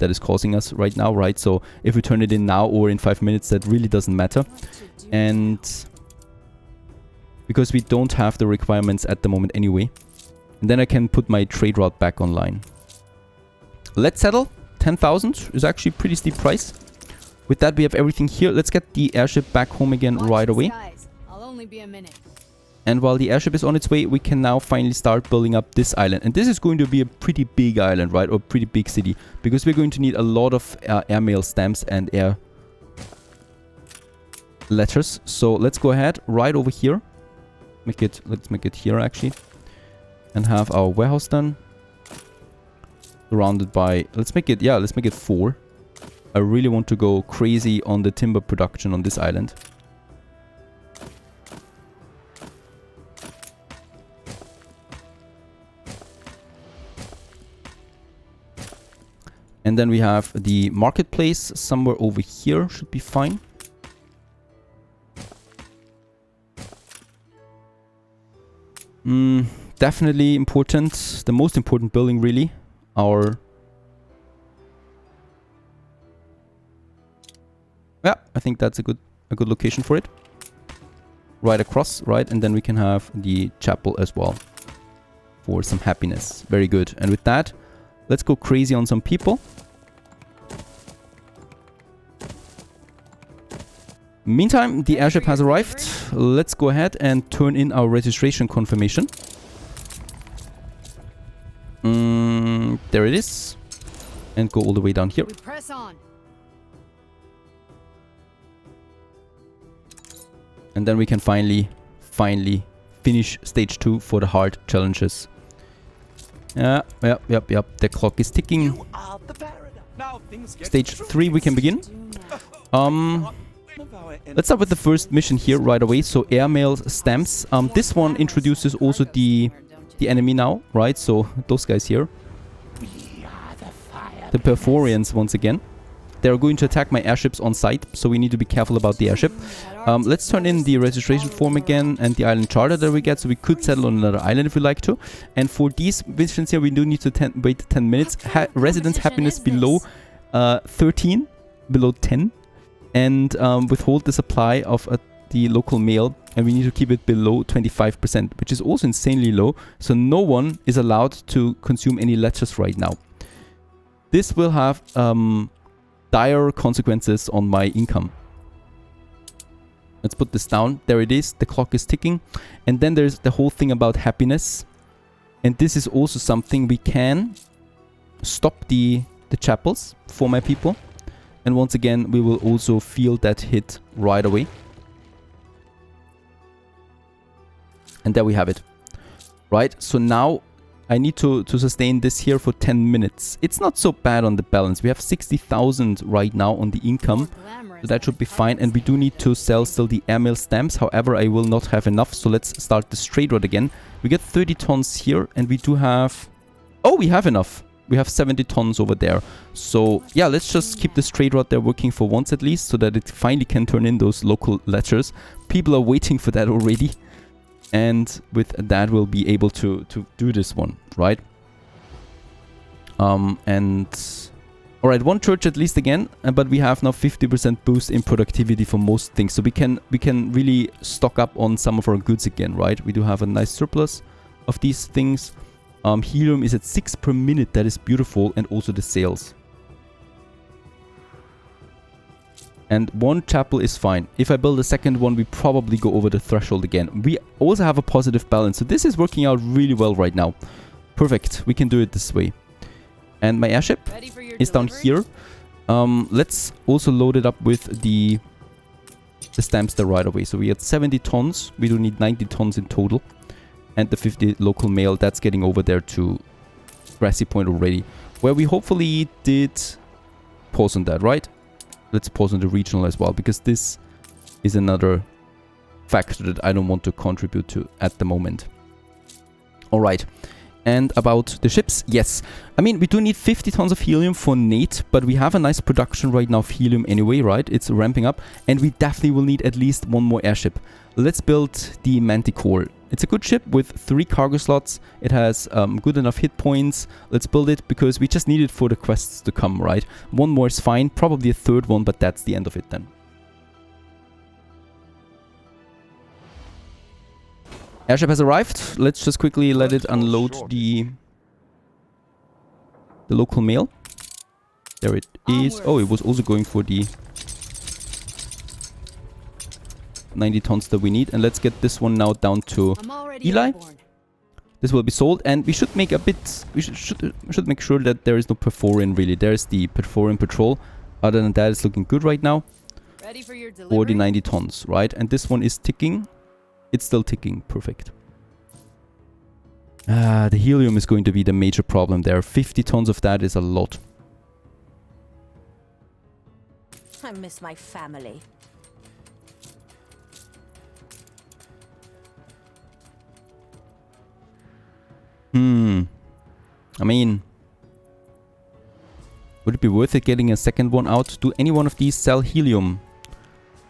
is causing us right now, right? So if we turn it in now or in 5 minutes, that really doesn't matter. And because we don't have the requirements at the moment anyway. And then I can put my trade route back online. Let's settle. 10,000 is actually a pretty steep price. With that, we have everything here. Let's get the airship back home again Watch right the away. skies. I'll only be a minute. And while the airship is on its way, we can now finally start building up this island. And this is going to be a pretty big island, right? Or pretty big city. Because we're going to need a lot of airmail stamps and air letters. So let's go ahead right over here. Let's make it here actually. And have our warehouse done. Surrounded by... let's make it 4. I really want to go crazy on the timber production on this island. And then we have the marketplace somewhere over here. Should be fine. Definitely important. The most important building really. Our... yeah, I think that's a good location for it. Right across, right? And then we can have the chapel as well. For some happiness. Very good. And with that, let's go crazy on some people. Meantime, the airship has arrived. Let's go ahead and turn in our registration confirmation. There it is. And go all the way down here. We press on. And then we can finally finish stage 2 for the hard challenges. Yep. The clock is ticking. You are the paradise. Now things get Stage 3 we can begin. Let's start with the first mission here right away. So airmail stamps. This one introduces also the enemy now, right? So those guys here. The Perforians once again. They're going to attack my airships on site, so we need to be careful about the airship. Let's turn in the registration form again and the island charter that we get, so we could settle on another island if we like to. And for these missions here, we do need to wait 10 minutes. Residence happiness below 13, below 10. And withhold the supply of the local mail, and we need to keep it below 25%, which is also insanely low. So no one is allowed to consume any letters right now. This will have dire consequences on my income. Let's put this down. There it is. The clock is ticking. And then there's the whole thing about happiness. And this is also something we can stop the chapels for my people. And once again, we will also feel that hit right away. And there we have it. Right, so now I need to sustain this here for 10 minutes. It's not so bad on the balance. We have 60,000 right now on the income. So that should be fine. And we do need to sell still the airmail stamps. However, I will not have enough. So let's start the straight road again. We get 30 tons here. And we do have... oh, we have enough. We have 70 tons over there. So yeah, let's just keep this trade route there working for once at least, so that it finally can turn in those local letters. People are waiting for that already. And with that, we'll be able to do this one, right? And Alright, one church at least again, but we have now 50% boost in productivity for most things. So we can really stock up on some of our goods again, right? We do have a nice surplus of these things. Helium is at 6 per minute. That is beautiful. And also the sales. And one chapel is fine. If I build a second one, we probably go over the threshold again. We also have a positive balance. So this is working out really well right now. Perfect. We can do it this way. And my airship is down here. Let's also load it up with the stamps there right away. So we had 70 tons. We do need 90 tons in total. And the 50 local mail, that's getting over there to Grassy Point already. Where we hopefully did pause on that, right? Let's pause on the regional as well, because this is another factor that I don't want to contribute to at the moment. Alright. And about the ships, yes. I mean, we do need 50 tons of helium for Nate, but we have a nice production right now of helium anyway, right? It's ramping up, and we definitely will need at least one more airship. Let's build the Manticore. It's a good ship with 3 cargo slots. It has good enough hit points. Let's build it because we just need it for the quests to come, right? One more is fine, probably a third one, but that's the end of it then. Airship has arrived. Let's just quickly let it unload the local mail. There it is. Oh, it was also going for the 90 tons that we need. And let's get this one now down to Eli. This will be sold, and we should make a bit. We should make sure that there is no Perforian really. There's the Perforian patrol. Other than that, it's looking good right now. Ready for your delivery? For the 90 tons, right? And this one is ticking. It's still ticking. Perfect. The helium is going to be the major problem there. 50 tons of that is a lot. I miss my family. I mean, would it be worth it getting a second one out? Do any one of these sell helium?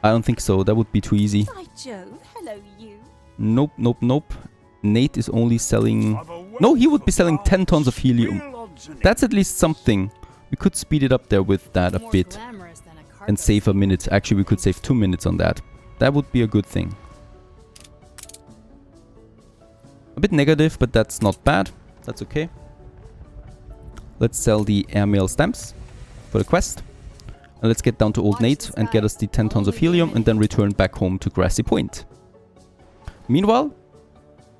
I don't think so. That would be too easy. By Jove, hello you. Nope, nope, nope. Nate is only selling... No, he would be selling 10 tons of helium. That's at least something. We could speed it up there with that a bit. And save a minute. Actually, we could save 2 minutes on that. That would be a good thing. A bit negative, but that's not bad. That's okay. Let's sell the airmail stamps for the quest. And let's get down to Old Nate and get us the 10 tons of helium and then return back home to Grassy Point. Meanwhile,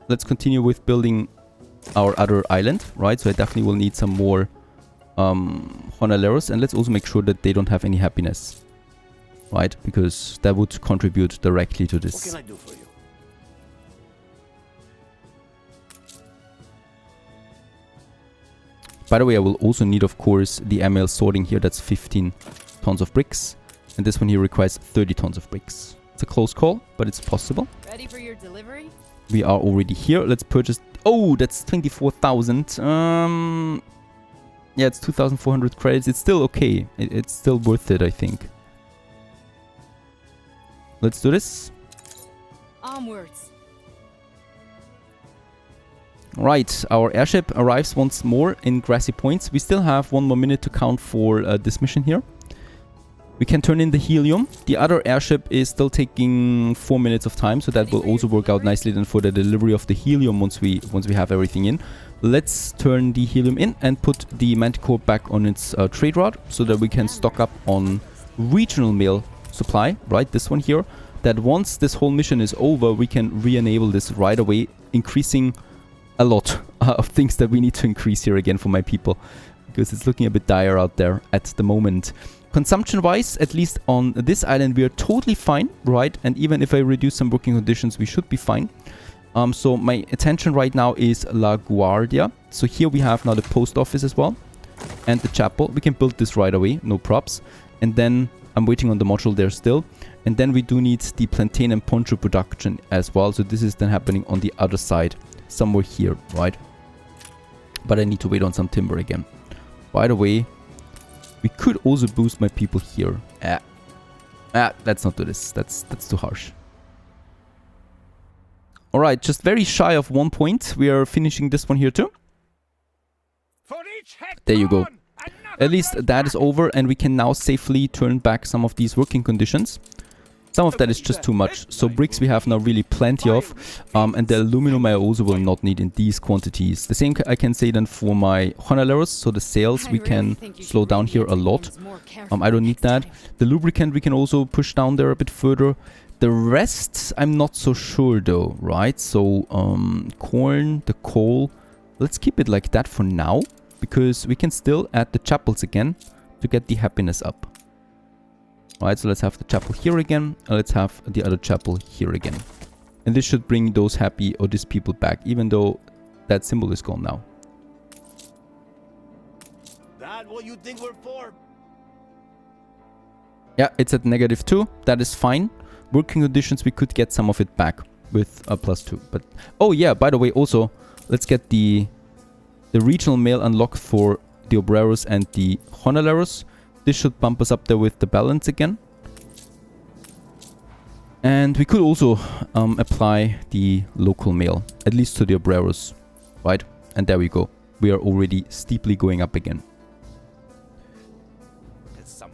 let's continue with building our other island, right? So I definitely will need some more Honaleros, and let's also make sure that they don't have any happiness, right? Because that would contribute directly to this. What can I do for you? By the way, I will also need, of course, the airmail sorting here. That's 15 tons of bricks. And this one here requires 30 tons of bricks. It's a close call, but it's possible. Ready for your delivery? We are already here. Let's purchase... Oh, that's 24,000. Yeah, it's 2,400 credits. It's still okay. It's still worth it, I think. Let's do this. Onwards. Right, our airship arrives once more in Grassy Points. We still have 1 more minute to count for this mission here. We can turn in the helium. The other airship is still taking 4 minutes of time, so that will also work out nicely then for the delivery of the helium once we have everything in. Let's turn the helium in and put the Manticore back on its trade route so that we can stock up on regional mail supply, right? This one here. That once this whole mission is over, we can re-enable this right away, increasing a lot of things that we need to increase here again for my people, because it's looking a bit dire out there at the moment. Consumption-wise, at least on this island, we are totally fine, right? And even if I reduce some working conditions, we should be fine. So my attention right now is La Guardia. So here we have now the post office as well, and the chapel. We can build this right away, no props. And then I'm waiting on the module there still. And then we do need the plantain and poncho production as well. So this is then happening on the other side, somewhere here, right? But I need to wait on some timber again. By the way, we could also boost my people here. Let's not do this. That's too harsh. Alright, just very shy of 1 point. We are finishing this one here too. There you go. At least that is over, and we can now safely turn back some of these working conditions. Some of that is just too much. So bricks we have now really plenty of, and the aluminum I also will not need in these quantities. The same I can say then for my Honaleros, so the sales we can slow down here a lot. I don't need that. The lubricant we can also push down there a bit further. The rest I'm not so sure though, right? So corn, the coal, let's keep it like that for now, because we can still add the chapels again to get the happiness up. Alright, so let's have the chapel here again, and let's have the other chapel here again. And this should bring those happy or these people back, even though that symbol is gone now. That what you think we're for? Yeah, it's at -2. That is fine. Working conditions, we could get some of it back with a +2. But oh yeah, by the way, also let's get the regional mail unlocked for the Obreros and the Honaleros. This should bump us up there with the balance again. And we could also apply the local mail, at least to the Obreros, right? And there we go. We are already steeply going up again.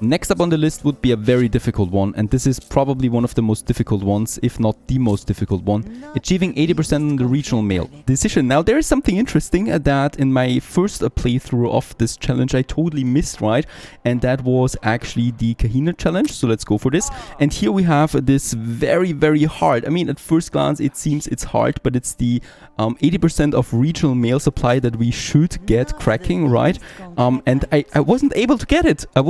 Next up on the list would be a very difficult one, and this is probably one of the most difficult ones, if not the most difficult one. Achieving 80% on the regional mail decision. Now there is something interesting that in my first playthrough of this challenge I totally missed, right? And that was actually the Kahina challenge, so let's go for this. And here we have this very, very hard, I mean at first glance it seems it's hard, but it's the 80% of regional mail supply that we should get cracking, right? And I wasn't able to get it. I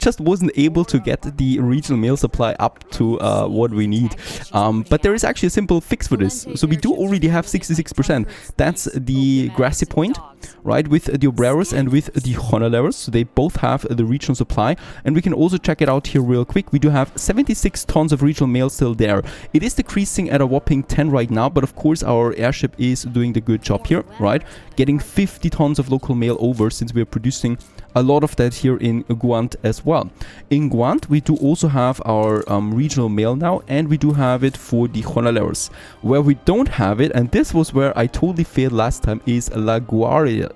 just wasn't able to get the regional mail supply up to what we need. But there is actually a simple fix for this. So we do already have 66%. That's the grassy point, right? With the Obreros and with the Honaleros. So they both have the regional supply. And we can also check it out here real quick. We do have 76 tons of regional mail still there. It is decreasing at a whopping 10 right now. But of course our airship is doing the good job here, right? Getting 50 tons of local mail over, since we're producing a lot of that here in Guant as well. In Guant, we do also have our regional mail now, and we do have it for the Honaleros. Where we don't have it, and this was where I totally failed last time, is La Guarida,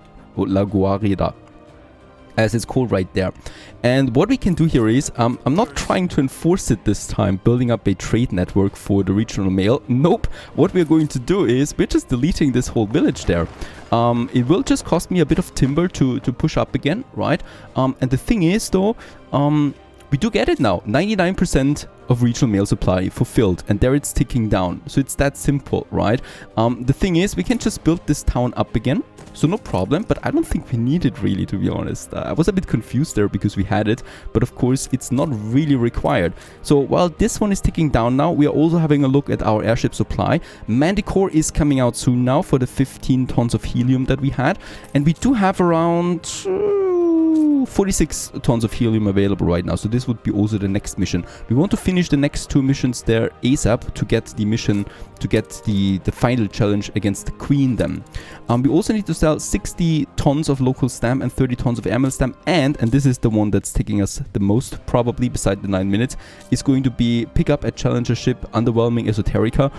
as it's called right there. And what we can do here is, I'm not trying to enforce it this time, building up a trade network for the regional mail. Nope. What we're going to do is, we're just deleting this whole village there. It will just cost me a bit of timber to push up again, right? And the thing is though, we do get it now. 99% of regional mail supply fulfilled, and there it's ticking down. So it's that simple, right? The thing is, we can just build this town up again. So no problem, but I don't think we need it really, to be honest. I was a bit confused there because we had it, but of course it's not really required. So while this one is ticking down now, we are also having a look at our airship supply. Manticore is coming out soon now for the 15 tons of helium that we had, and we do have around 46 tons of helium available right now. So this would be also the next mission. We want to finish the next 2 missions there ASAP to get the mission, to get the final challenge against the Queen then. We also need to sell 60 tons of local stamp and 30 tons of ML stamp, and this is the one that's taking us the most, probably beside the 9 minutes, is going to be pick up a challenger ship, underwhelming esoterica,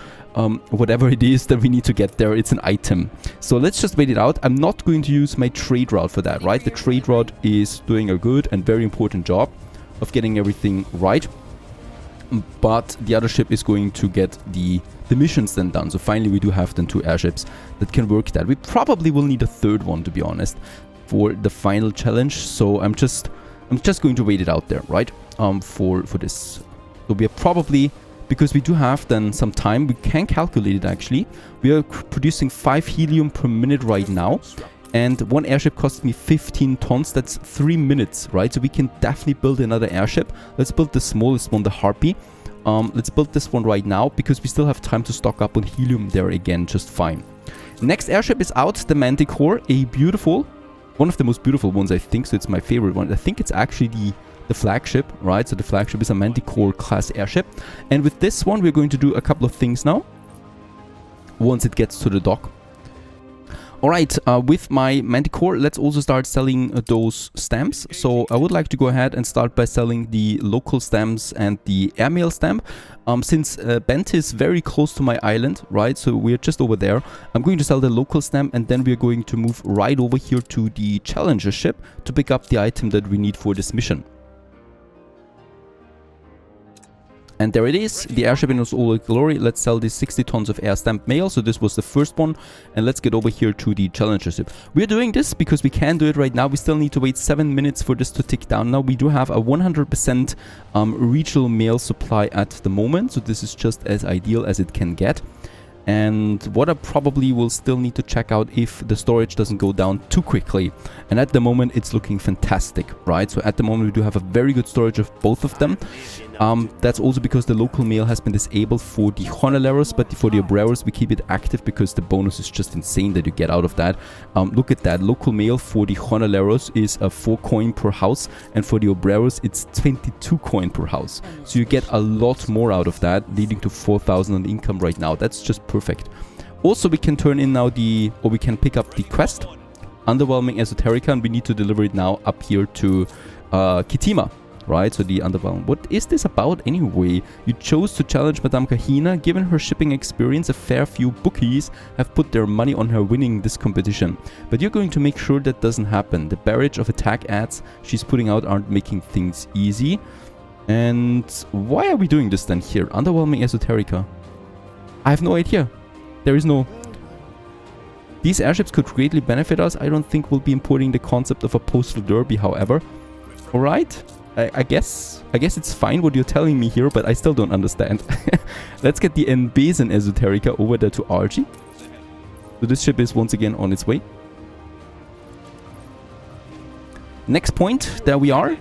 whatever it is that we need to get there. It's an item. So let's just wait it out. I'm not going to use my trade route for that, right? The trade route is doing a good and very important job of getting everything right, but the other ship is going to get the missions then done. So finally we do have then 2 airships that can work that. We probably will need a 3rd one, to be honest, for the final challenge. So I'm just going to wait it out there, right? For this. So we are probably, because we do have then some time, we can calculate it actually. We are producing 5 helium per minute right now. And 1 airship costs me 15 tons. That's 3 minutes, right? So we can definitely build another airship. Let's build the smallest one, the Harpy. Let's build this one right now, because we still have time to stock up on helium there again, just fine. Next airship is out, the Manticore, a beautiful, one of the most beautiful ones, I think. So it's my favorite one. I think it's actually the flagship, right? So the flagship is a Manticore class airship. And with this one, we're going to do a couple of things now, once it gets to the dock. Alright, with my Manticore, let's also start selling those stamps. So I would like to go ahead and start by selling the local stamps and the airmail stamp. Since Bent is very close to my island, right, so we're just over there, I'm going to sell the local stamp, and then we're going to move right over here to the Challenger ship to pick up the item that we need for this mission. And there it is, the airship in all its glory. Let's sell these 60 tons of air stamp mail. So this was the first one. And let's get over here to the Challenger ship. We're doing this because we can do it right now. We still need to wait 7 minutes for this to tick down. Now we do have a 100% regional mail supply at the moment. So this is just as ideal as it can get. And what I probably will still need to check out if the storage doesn't go down too quickly. And at the moment it's looking fantastic, right? So at the moment we do have a very good storage of both of them. That's also because the local mail has been disabled for the Honaleros, but for the Obreros we keep it active because the bonus is just insane that you get out of that. Look at that, local mail for the Honaleros is 4 coin per house, and for the Obreros it's 22 coin per house. So you get a lot more out of that, leading to 4,000 on income right now. That's just perfect. Also we can turn in now we can pick up the quest, Underwhelming Esoterica, and we need to deliver it now up here to Kitima. Right, so the Underwhelming. What is this about anyway? You chose to challenge Madame Kahina. Given her shipping experience, a fair few bookies have put their money on her winning this competition. But you're going to make sure that doesn't happen. The barrage of attack ads she's putting out aren't making things easy. And why are we doing this then here? Underwhelming Esoterica. I have no idea. There is no... These airships could greatly benefit us. I don't think we'll be importing the concept of a postal derby, however. Alright. I guess it's fine what you're telling me here, but I still don't understand. Let's get the Enbesen Esoterica over there to RG. So this ship is once again on its way. Next point, there we are.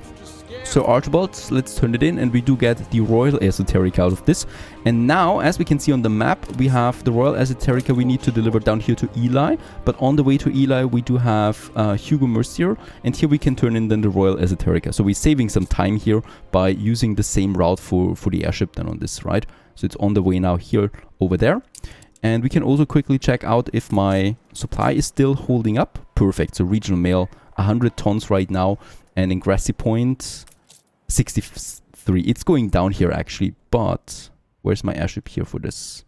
So Archibald, let's turn it in, and we do get the Royal Esoterica out of this. And now, as we can see on the map, we have the Royal Esoterica we need to deliver down here to Eli. But on the way to Eli, we do have Hugo Mercier, and here we can turn in then the Royal Esoterica. So we're saving some time here by using the same route for the airship then on this, right? So it's on the way now here over there. And we can also quickly check out if my supply is still holding up. Perfect, so regional mail, 100 tons right now. And in Grassy Point, 63. It's going down here actually, but where's my airship here for this?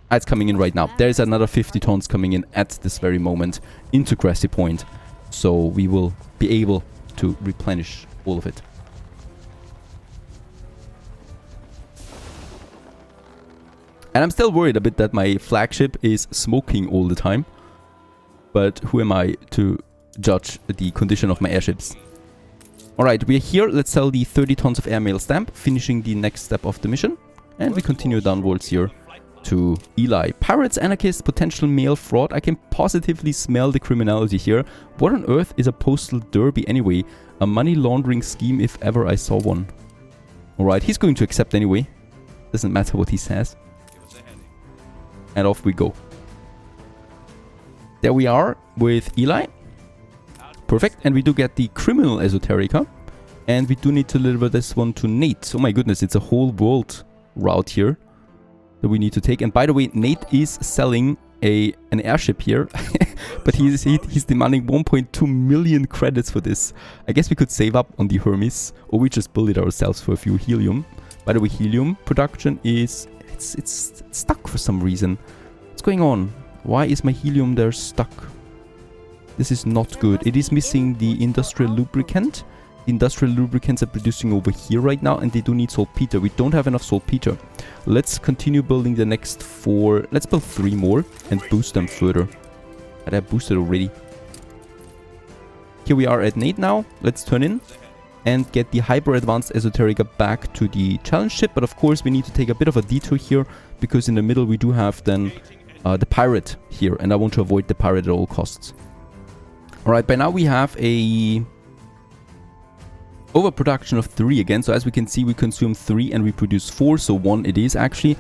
Ah, it's coming in right now. There's another 50 tons coming in at this very moment into Grassy Point. So we will be able to replenish all of it. And I'm still worried a bit that my flagship is smoking all the time. But who am I to judge the condition of my airships? Alright, we're here. Let's sell the 30 tons of airmail stamp, finishing the next step of the mission. And we continue downwards here to Eli. Pirates, anarchists, potential mail fraud. I can positively smell the criminality here. What on earth is a postal derby anyway? A money laundering scheme if ever I saw one. Alright, he's going to accept anyway. Doesn't matter what he says. And off we go. There we are with Eli. Perfect. And we do get the Criminal Esoterica. And we do need to deliver this one to Nate. Oh my goodness, it's a whole world route here that we need to take. And by the way, Nate is selling an airship here. But he's demanding 1.2 million credits for this. I guess we could save up on the Hermes. Or we just build it ourselves for a few helium. By the way, helium production is... It's stuck for some reason. What's going on? Why is my helium there stuck? This is not good. It is missing the industrial lubricant. The industrial lubricants are producing over here right now, and they do need saltpeter. We don't have enough saltpeter. Let's continue building the next 4. Let's build 3 more and boost them further. Had I boosted already? Here we are at Nate now. Let's turn in and get the hyper advanced Esoterica back to the challenge ship. But of course we need to take a bit of a detour here, because in the middle we do have then the pirate here, and I want to avoid the pirate at all costs. Alright, by now we have a overproduction of 3 again. So as we can see, we consume 3 and we produce 4. So 1 it is actually.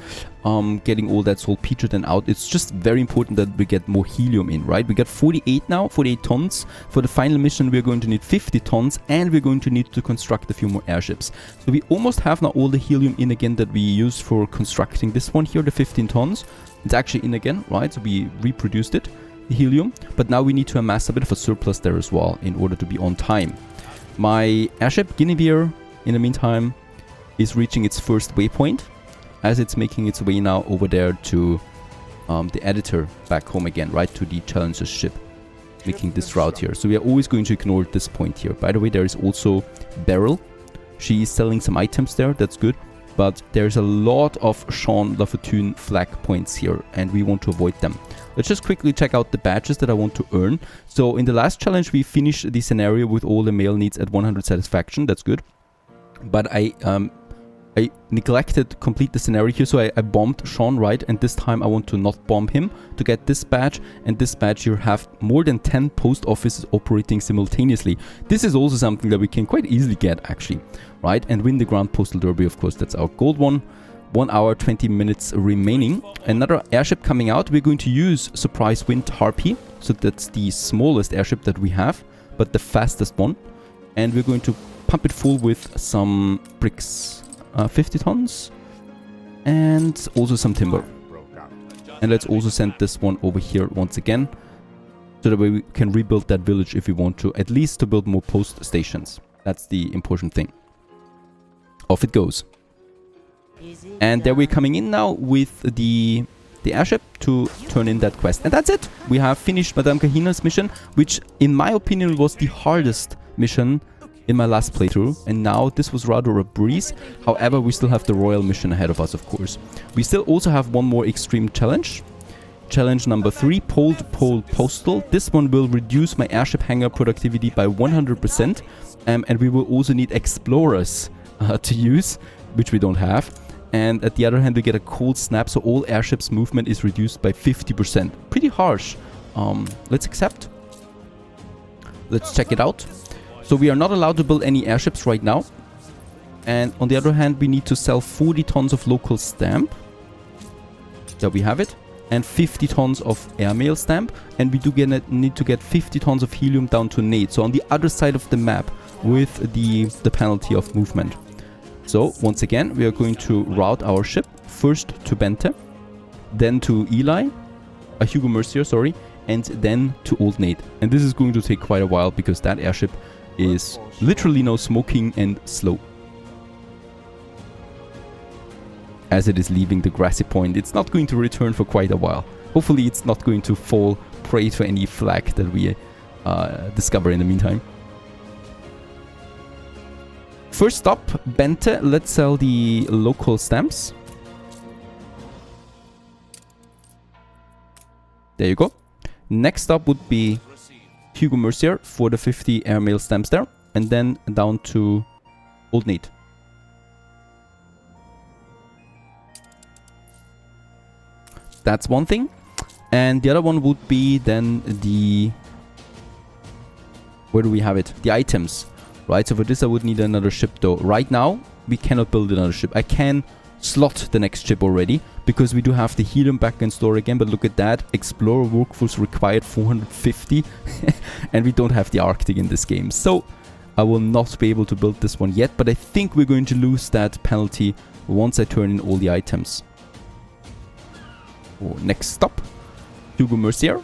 Getting all that saltpeter then out. It's just very important that we get more helium in, right? We got 48 now, 48 tons. For the final mission, we're going to need 50 tons, and we're going to need to construct a few more airships. So we almost have now all the helium in again that we used for constructing this one here, the 15 tons. It's actually in again, right? So we reproduced it, the helium. But now we need to amass a bit of a surplus there as well in order to be on time. My airship, Guinevere, in the meantime, is reaching its first waypoint as it's making its way now over there to the editor back home again, right to the Challenger's ship, making this route here. So we are always going to ignore this point here. By the way, there is also Beryl. She is selling some items there, that's good. But there's a lot of Sean Lafortune flag points here, and we want to avoid them. Let's just quickly check out the badges that I want to earn. So in the last challenge, we finished the scenario with all the male needs at 100 satisfaction. That's good. But I neglected to complete the scenario here, so I bombed Sean, right? And this time I want to not bomb him to get this badge. And this badge here have more than 10 post offices operating simultaneously. This is also something that we can quite easily get, actually, right? And win the Grand Postal Derby, of course. That's our gold one. 1 hour, 20 minutes remaining. Another airship coming out. We're going to use Surprise Wind Harpy. So that's the smallest airship that we have, but the fastest one. And we're going to pump it full with some bricks. 50 tons. And also some timber. And let's also send this one over here once again. So that way we can rebuild that village if we want to. At least to build more post stations. That's the important thing. Off it goes. And there we're coming in now with the airship to turn in that quest. And that's it. We have finished Madame Kahina's mission, which in my opinion was the hardest mission in my last playthrough. And now this was rather a breeze. However, we still have the royal mission ahead of us, of course. We still also have one more extreme challenge. Challenge number 3, Pole to Pole Postal. This one will reduce my airship hangar productivity by 100%. And we will also need explorers to use, which we don't have. And at the other hand, we get a cold snap, so all airships movement is reduced by 50%. Pretty harsh. Let's accept. Let's check it out. So we are not allowed to build any airships right now. And on the other hand, we need to sell 40 tons of local stamp. There we have it. And 50 tons of airmail stamp. And we do need to get 50 tons of helium down to Nate. So on the other side of the map with the penalty of movement. So once again, we are going to route our ship first to Bente, then to Hugo Mercier, sorry, and then to Old Nate. And this is going to take quite a while because that airship is literally now smoking and slow. As it is leaving the grassy point, it's not going to return for quite a while. Hopefully it's not going to fall prey to any flag that we discover in the meantime. First stop, Bente. Let's sell the local stamps. There you go. Next up would be Hugo Mercier for the 50 airmail stamps there. And then down to Old Nate. That's one thing. And the other one would be then the... Where do we have it? The items. Right, so for this I would need another ship though. Right now, we cannot build another ship. I can slot the next ship already, because we do have the helium back in store again, but look at that. Explorer workforce required 450, and we don't have the Arctic in this game. So, I will not be able to build this one yet, but I think we're going to lose that penalty once I turn in all the items. Oh, next stop, Hugo Mercier.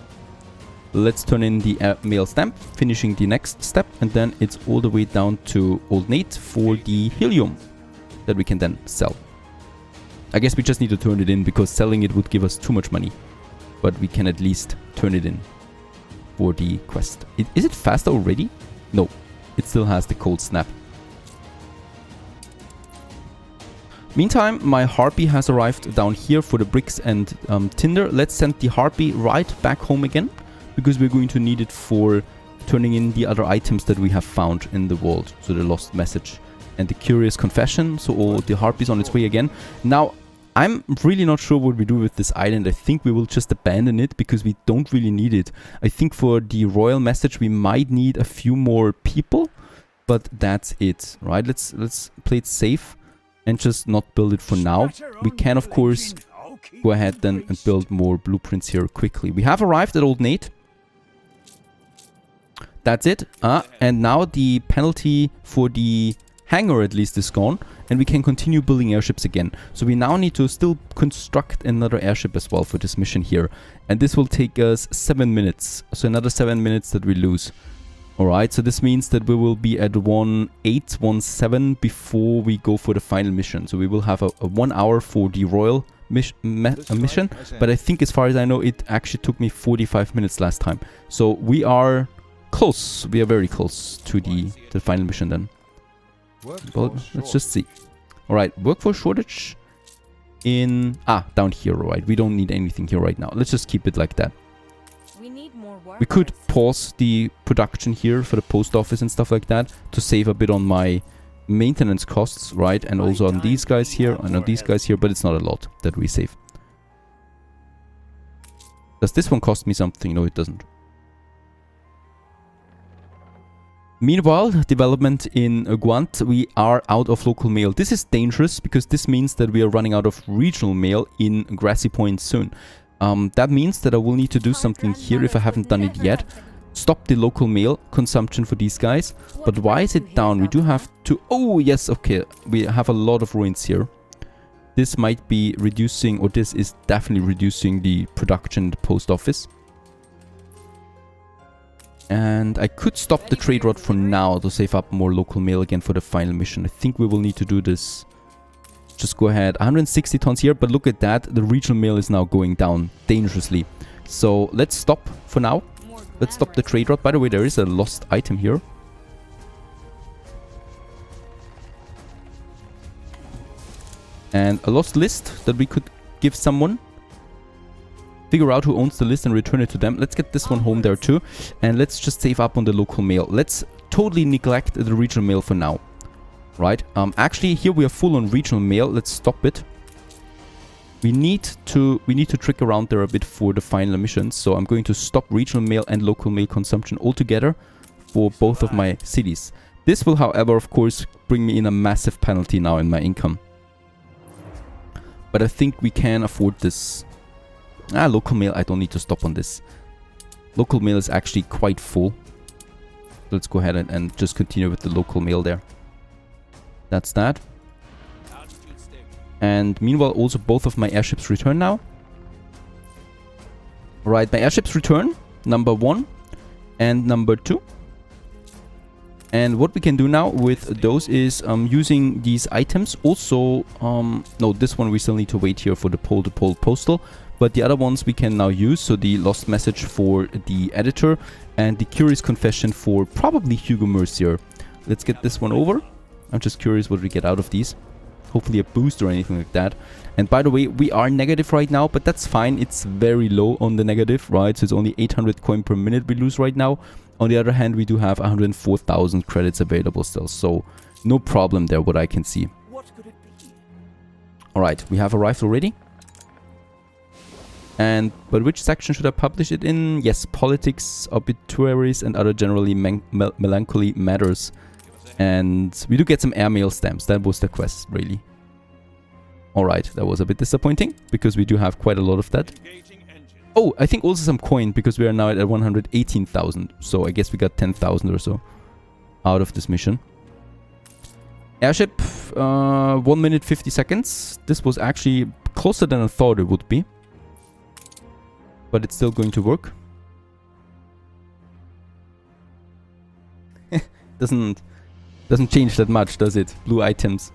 Let's turn in the mail stamp, finishing the next step, and then it's all the way down to Old Nate for the helium that we can then sell. I guess we just need to turn it in because selling it would give us too much money, but we can at least turn it in for the quest. Is it fast already? No, it still has the cold snap. Meantime, my Harpy has arrived down here for the bricks and tinder. Let's send the Harpy right back home again, because we're going to need it for turning in the other items that we have found in the world. So the lost message and the curious confession. So all the Harpy is on its way again. Now, I'm really not sure what we do with this island. I think we will just abandon it because we don't really need it. I think for the royal message we might need a few more people, but that's it, right? Let's play it safe and just not build it for now. We can, of course, go ahead then and build more blueprints here quickly. We have arrived at Old Nate. That's it. And now the penalty for the hangar at least is gone. and we can continue building airships again. So we now need to still construct another airship as well for this mission here. And this will take us 7 minutes. So another 7 minutes that we lose. Alright, so this means that we will be at 1817 before we go for the final mission. So we will have a 1 hour for the royal mission. But I think as far as I know, it actually took me 45 minutes last time. So we are close. We are very close to the final mission then. But let's just see. Alright, workforce shortage in... down here, alright. We don't need anything here right now. Let's just keep it like that. We could pause the production here for the post office and stuff like that to save a bit on my maintenance costs, right? And also on these guys here and on these guys here, but it's not a lot that we save. Does this one cost me something? No, it doesn't. Meanwhile, development in Guant, we are out of local mail. This is dangerous because this means that we are running out of regional mail in Grassy Point soon. That means that I will need to do something here if I haven't done it yet. Stop the local mail consumption for these guys. But why is it down? We do have to... Oh, yes, okay. We have a lot of ruins here. This might be reducing, or this is definitely reducing the production in the post office. And I could stop the trade route for now to save up more local mail again for the final mission. I think we will need to do this. Just go ahead. 160 tons here, but look at that. The regional mail is now going down dangerously. So let's stop for now. Let's stop the trade route. By the way, there is a lost item here. And a lost list that we could give someone. Figure out who owns the list and return it to them. Let's get this one home there too. And let's just save up on the local mail. Let's totally neglect the regional mail for now. Right, actually here we are full on regional mail. Let's stop it. We need to trick around there a bit for the final missions. So I'm going to stop regional mail and local mail consumption altogether for both of my cities. This will, however, of course, bring me in a massive penalty now in my income. But I think we can afford this. Local mail, I don't need to stop on this. Local mail is actually quite full. Let's go ahead and just continue with the local mail there. That's that. And meanwhile, also both of my airships return now. Right, my airships return. Number 1 and number 2. And what we can do now with those is using these items. Also, no, this one we still need to wait here for the pole-to-pole postal. But the other ones we can now use. So the lost message for the editor and the curious confession for probably Hugo Mercier. Let's get this one over. I'm just curious what we get out of these. Hopefully a boost or anything like that. And by the way, we are negative right now, but that's fine. It's very low on the negative, right? So it's only 800 coin per minute we lose right now. On the other hand, we do have 104,000 credits available still. So no problem there, what I can see. What could it be? Alright, we have arrived already. But which section should I publish it in? Yes, politics, obituaries, and other generally melancholy matters. And we do get some airmail stamps. That was the quest, really. Alright, that was a bit disappointing, because we do have quite a lot of that. Oh, I think also some coin, because we are now at 118,000. So I guess we got 10,000 or so out of this mission. Airship, 1 minute 50 seconds. This was actually closer than I thought it would be. But it's still going to work. Doesn't change that much, does it? Blue items.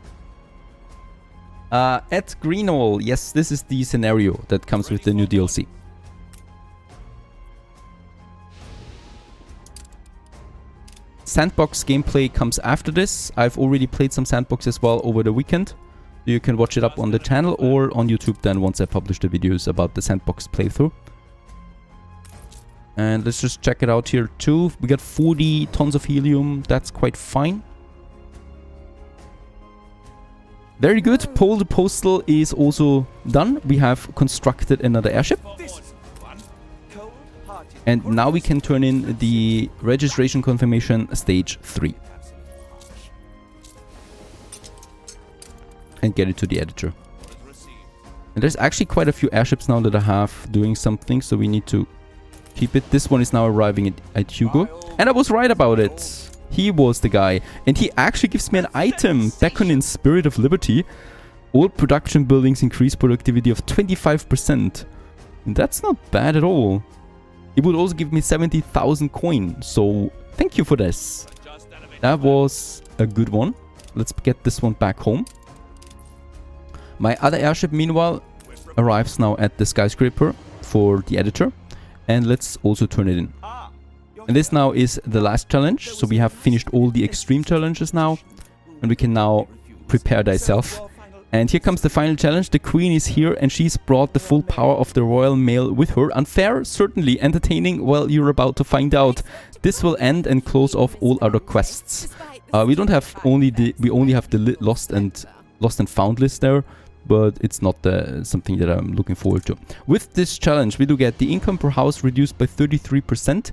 At Greenall, yes, this is the scenario that comes with the new DLC. Sandbox gameplay comes after this. I've already played some Sandbox as well over the weekend. You can watch it up on the channel or on YouTube then once I publish the videos about the Sandbox playthrough. And let's just check it out here too. We got 40 tons of helium. That's quite fine. Very good. Pole to postal is also done. We have constructed another airship. And now we can turn in the registration confirmation stage 3. And get it to the editor. And there's actually quite a few airships now that I have doing something, so we need to keep it. This one is now arriving at Hugo. And I was right about it. He was the guy. And he actually gives me an item. Beacon in Spirit of Liberty. All production buildings increase productivity of 25%. That's not bad at all. He would also give me 70,000 coin. So thank you for this. That was a good one. Let's get this one back home. My other airship, meanwhile, arrives now at the skyscraper for the editor. And let's also turn it in. And this now is the last challenge. So we have finished all the extreme challenges now. And we can now prepare thyself. And here comes the final challenge. The queen is here and she's brought the full power of the royal mail with her. Unfair? Certainly. Entertaining? Well, you're about to find out. This will end and close off all other quests. We only have the lost and found list there. But it's not something that I'm looking forward to. With this challenge, we do get the income per house reduced by 33%,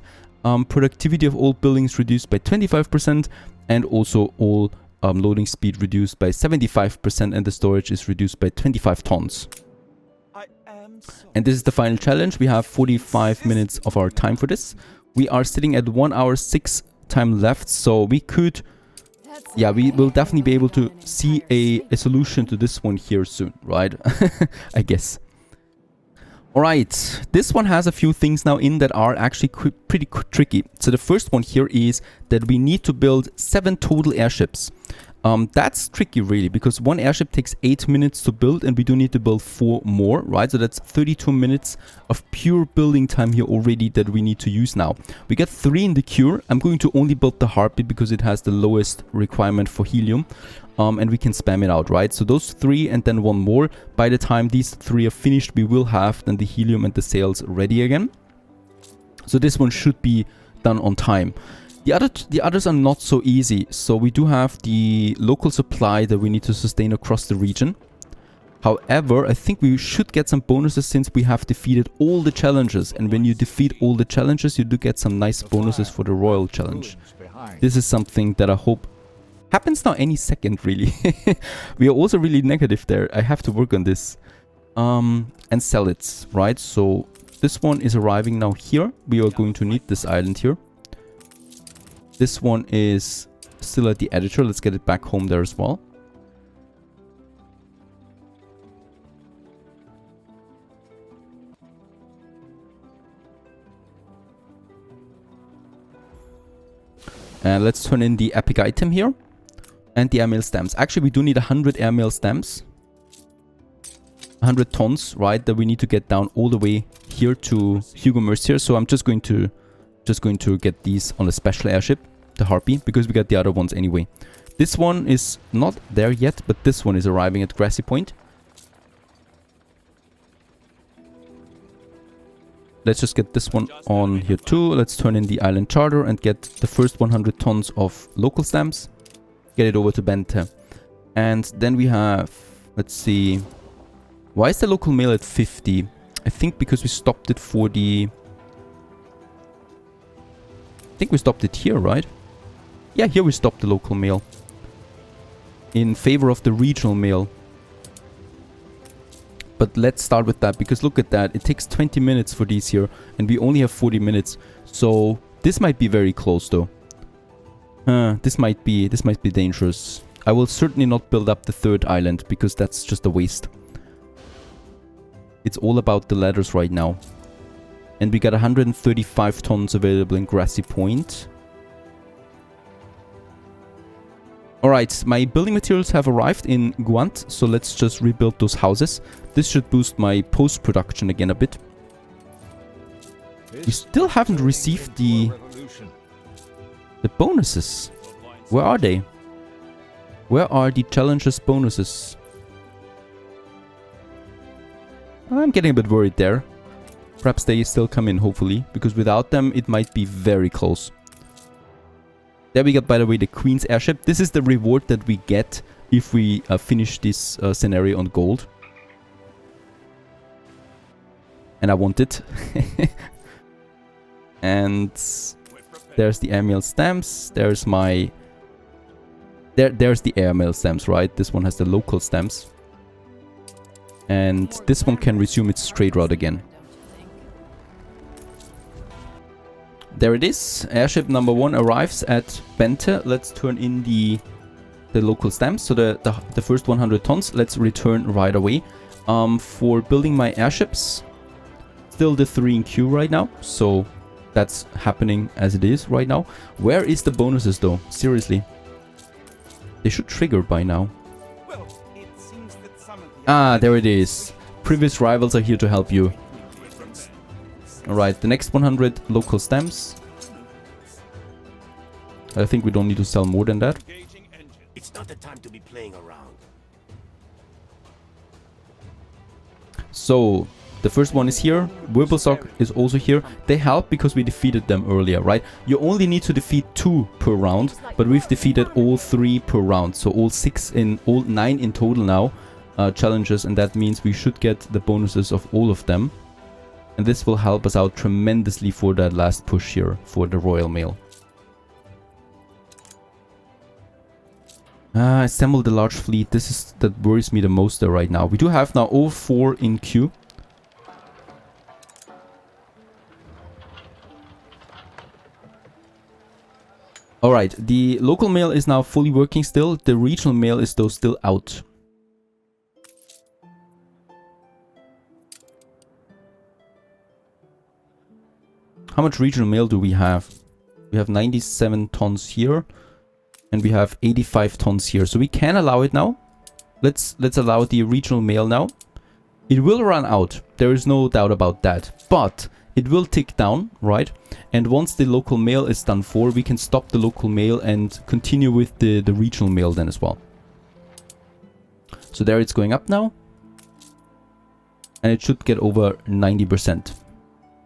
productivity of all buildings reduced by 25%, and also all loading speed reduced by 75%, and the storage is reduced by 25 tons. And this is the final challenge. We have 45 minutes of our time for this. We are sitting at 1 hour 6 time left, so we could... Yeah, we will definitely be able to see a solution to this one here soon, right? I guess. Alright, this one has a few things now in that are actually pretty tricky. So the first one here is that we need to build 7 total airships. That's tricky really, because one airship takes 8 minutes to build and we do need to build 4 more, right? So that's 32 minutes of pure building time here already that we need to use now. We got 3 in the cure. I'm going to only build the heartbeat because it has the lowest requirement for helium. And we can spam it out, right? So those 3 and then 1 more. By the time these 3 are finished, we will have then the helium and the sails ready again. So this one should be done on time. The others are not so easy. So we do have the local supply that we need to sustain across the region. However, I think we should get some bonuses since we have defeated all the challenges. And when you defeat all the challenges, you do get some nice bonuses for the royal challenge. This is something that I hope happens now any second, really. We are also really negative there. I have to work on this. And sell it, right? So this one is arriving now here. We are going to need this island here. This one is still at the editor. Let's get it back home there as well. And let's turn in the epic item here. And the airmail stamps. Actually, we do need 100 airmail stamps. 100 tons, right? That we need to get down all the way here to Hugo Mercier. So I'm just going to get these on a special airship, the Harpy, because we got the other ones anyway. This one is not there yet, but this one is arriving at Grassy Point. Let's just get this one on here too. Let's turn in the island charter and get the first 100 tons of local stamps. Get it over to Bente. And then we have, let's see, why is the local mail at 50? I think because we stopped it for the... I think we stopped it here, right? Yeah, here we stopped the local mail. In favor of the regional mail. But let's start with that, because look at that. It takes 20 minutes for these here, and we only have 40 minutes. So this might be very close though. This might be dangerous. I will certainly not build up the 3rd island, because that's just a waste. It's all about the ladders right now. And we got 135 tons available in Grassy Point. Alright, my building materials have arrived in Guant, so let's just rebuild those houses. This should boost my post-production again a bit. We still haven't received the bonuses. Where are they? Where are the challenges bonuses? I'm getting a bit worried there. Perhaps they still come in, hopefully, because without them it might be very close. There we got, by the way, the Queen's airship. This is the reward that we get if we finish this scenario on gold. And I want it. And there's the airmail stamps. There's my... There's the airmail stamps, right? This one has the local stamps. And this one can resume its straight route again. there it is. Airship number 1 arrives at Bente. Let's turn in the local stamps. So the first 100 tons, let's return right away. For building my airships, still the 3 in queue right now. So that's happening as it is right now. Where is the bonuses though? Seriously. They should trigger by now. Well, it seems that some of the Ah, there it is. Previous rivals are here to help you. Alright, the next 100 local stamps. I think we don't need to sell more than that. It's not the time to be playing around. So, the first one is here. Wirbelstock is also here. They help because we defeated them earlier, right? You only need to defeat 2 per round, but we've defeated all 3 per round. So all 9 in total now challenges, and that means we should get the bonuses of all of them. And this will help us out tremendously for that last push here for the Royal Mail. Assemble the large fleet. That worries me the most there right now. We do have now all 4 in queue. Alright, the local mail is now fully working still. The regional mail is though still out. How much regional mail do we have? We have 97 tons here. And we have 85 tons here. So we can allow it now. Let's allow the regional mail now. It will run out. There is no doubt about that. But it will tick down, right? And once the local mail is done for, we can stop the local mail and continue with the regional mail then as well. So there it's going up now. And it should get over 90%.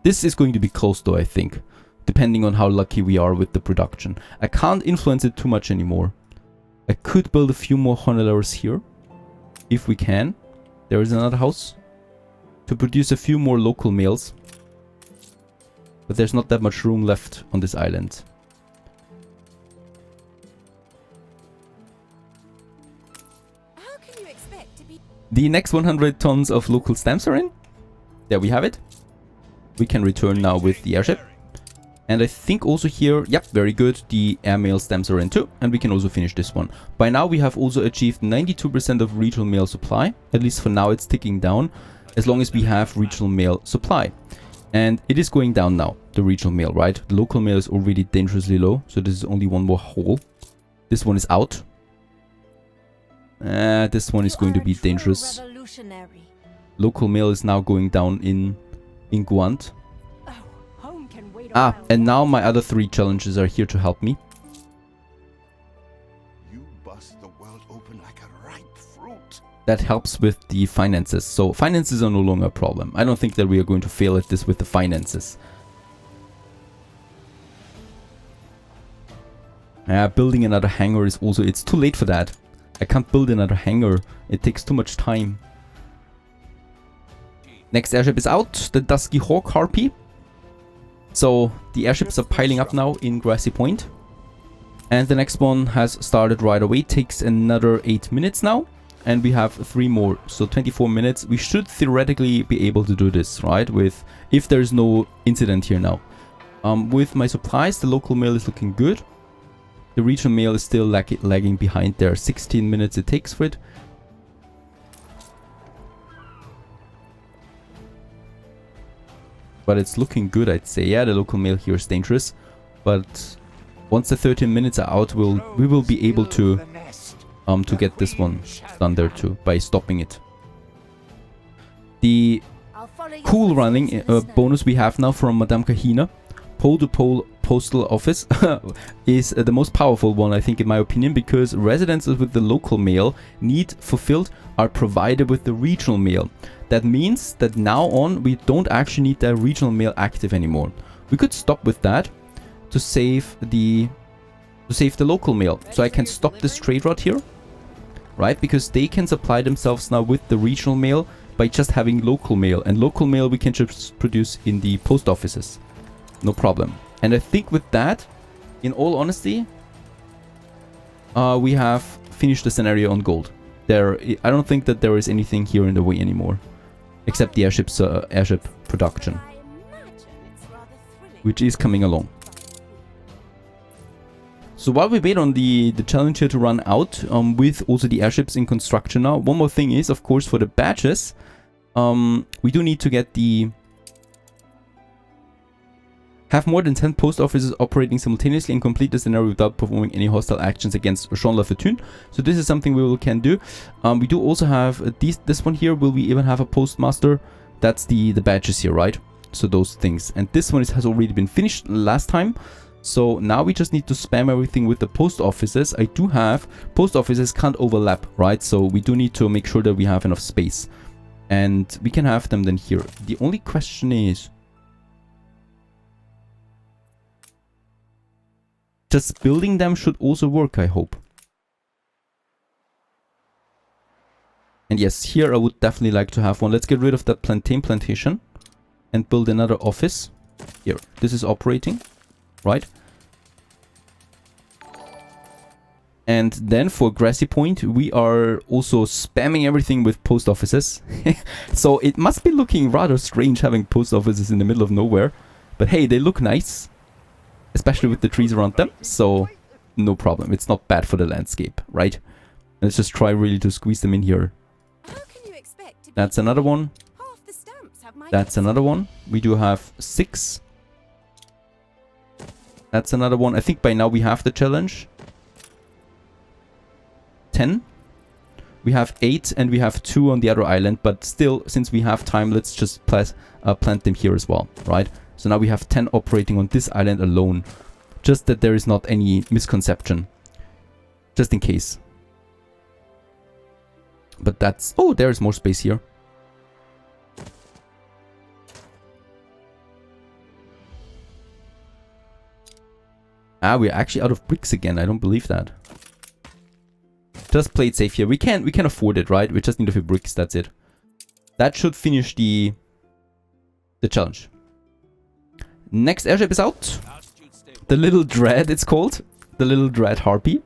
This is going to be close though, I think. Depending on how lucky we are with the production. I can't influence it too much anymore. I could build a few more honolars here. If we can. There is another house. To produce a few more local mails. But there's not that much room left on this island. How can you expect to be... The next 100 tons of local stamps are in. There we have it. We can return now with the airship. And I think also here, yep, very good, the airmail stamps are in too, and we can also finish this one. By now we have also achieved 92% of regional mail supply, at least for now it's ticking down, as long as we have regional mail supply. And it is going down now, the regional mail, right? The local mail is already dangerously low, so this is only one more hole. This one is out. This one is going to be dangerous. Local mail is now going down in Guant. And now my other 3 challenges are here to help me. You bust the world open like a ripe fruit. That helps with the finances. So finances are no longer a problem. I don't think that we are going to fail at this with the finances. Building another hangar is also... It's too late for that. I can't build another hangar. It takes too much time. Next airship is out. The Dusky Hawk Harpy. So the airships are piling up now in Grassy Point. And the next one has started right away. Takes another 8 minutes now. And we have 3 more. So 24 minutes. We should theoretically be able to do this, right? If there's no incident here now. With my supplies, the local mail is looking good. The regional mail is still lagging behind there. 16 minutes it takes for it. But it's looking good, I'd say. Yeah, the local mail here is dangerous. But once the 13 minutes are out, we will be able to get this one done there too, by stopping it. The cool running bonus we have now from Madame Kahina, pole-to-pole postal office, is the most powerful one, I think, in my opinion, because residents with the local mail need fulfilled are provided with the regional mail. That means that now on we don't actually need the regional mail active anymore. We could stop with that to save the local mail. So I can stop this trade route here, right? Because they can supply themselves now with the regional mail by just having local mail, and local mail we can just produce in the post offices. No problem. And I think with that, in all honesty, we have finished the scenario on gold. I don't think that there is anything here in the way anymore. Except the airship production, which is coming along. So while we wait on the challenge here to run out, with also the airships in construction now, one more thing is, of course, for the badges, we do need to get the... Have more than 10 post offices operating simultaneously and complete the scenario without performing any hostile actions against Jean Lafortune. So this is something we can do. We do also have this one here. Will we even have a postmaster? That's the badges here, right? So those things. And this one has already been finished last time. So now we just need to spam everything with the post offices. I do have... Post offices can't overlap, right? So we do need to make sure that we have enough space. And we can have them then here. The only question is... Just building them should also work, I hope. And yes, here I would definitely like to have one. Let's get rid of that plantain plantation. And build another office. Here, this is operating. Right? And then for Grassy Point, we are also spamming everything with post offices. So it must be looking rather strange having post offices in the middle of nowhere. But hey, they look nice. Especially with the trees around them. So no problem. It's not bad for the landscape, right? Let's just try really to squeeze them in here. That's another one. That's another one. We do have 6. That's another one. I think by now we have the challenge. 10. We have 8 and we have 2 on the other island. But still, since we have time, let's just plant them here as well, right? So now we have 10 operating on this island alone. Just that there is not any misconception. Just in case. But that's... Oh, there is more space here. Ah, we're actually out of bricks again. I don't believe that. Just play it safe here. We can afford it, right? We just need a few bricks. That's it. That should finish the challenge. Next airship is out. The Little Dread, it's called. The Little Dread Harpy.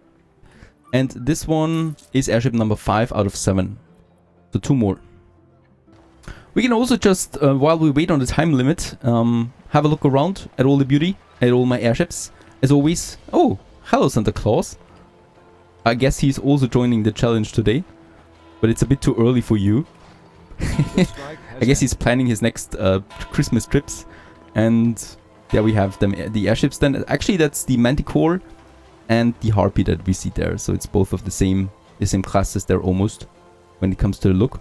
And this one is airship number 5 out of 7. So 2 more. We can also just, while we wait on the time limit, have a look around at all the beauty, at all my airships. As always. Oh, hello Santa Claus. I guess he's also joining the challenge today. But it's a bit too early for you. I guess he's planning his next Christmas trips. And there we have them, the airships then. Actually, that's the Manticore and the Harpy that we see there. So it's both of the same classes there almost when it comes to the look.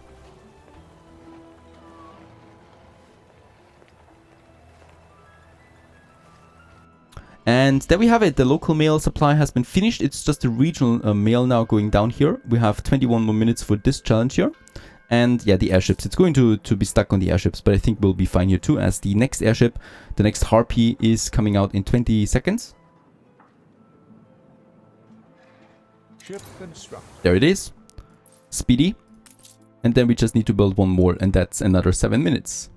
And there we have it. The local mail supply has been finished. It's just a regional mail now going down here. We have 21 more minutes for this challenge here. And yeah, the airships. It's going to be stuck on the airships, but I think we'll be fine here too, as the next airship, the next Harpy, is coming out in 20 seconds. Ship construction. There it is. Speedy. And then we just need to build one more, and that's another 7 minutes.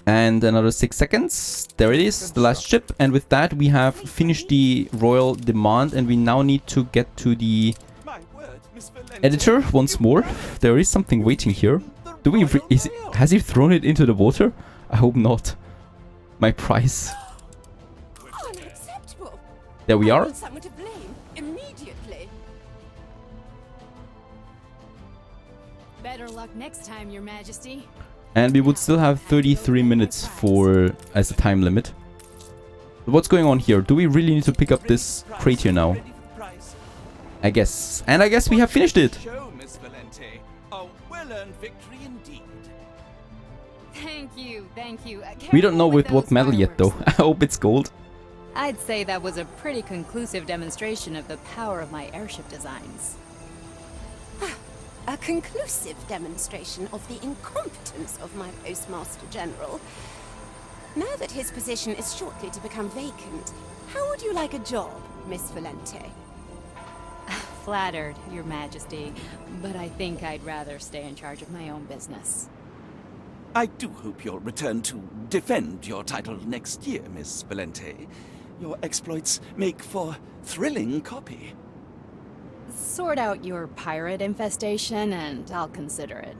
And another 6 seconds. There it is, the last ship. And with that, we have finished the royal demand, and we now need to get to the editor once more. There is something waiting here. Do we? Has he thrown it into the water? I hope not. My prize. Unacceptable. There we are. Someone to blame immediately. Better luck next time, Your Majesty. And we would still have 33 minutes as a time limit. But what's going on here? Do we really need to pick up this crate here now? I guess. And I guess we have finished it. Show, Miss Valente. A well-earned victory indeed. Thank you, thank you. We don't know with what medal yet though. I hope it's gold. I'd say that was a pretty conclusive demonstration of the power of my airship designs. A conclusive demonstration of the incompetence of my Postmaster General. Now that his position is shortly to become vacant, how would you like a job, Miss Valente? Flattered, Your Majesty, but I think I'd rather stay in charge of my own business. I do hope you'll return to defend your title next year, Miss Valente. Your exploits make for thrilling copy. Sort out your pirate infestation and I'll consider it.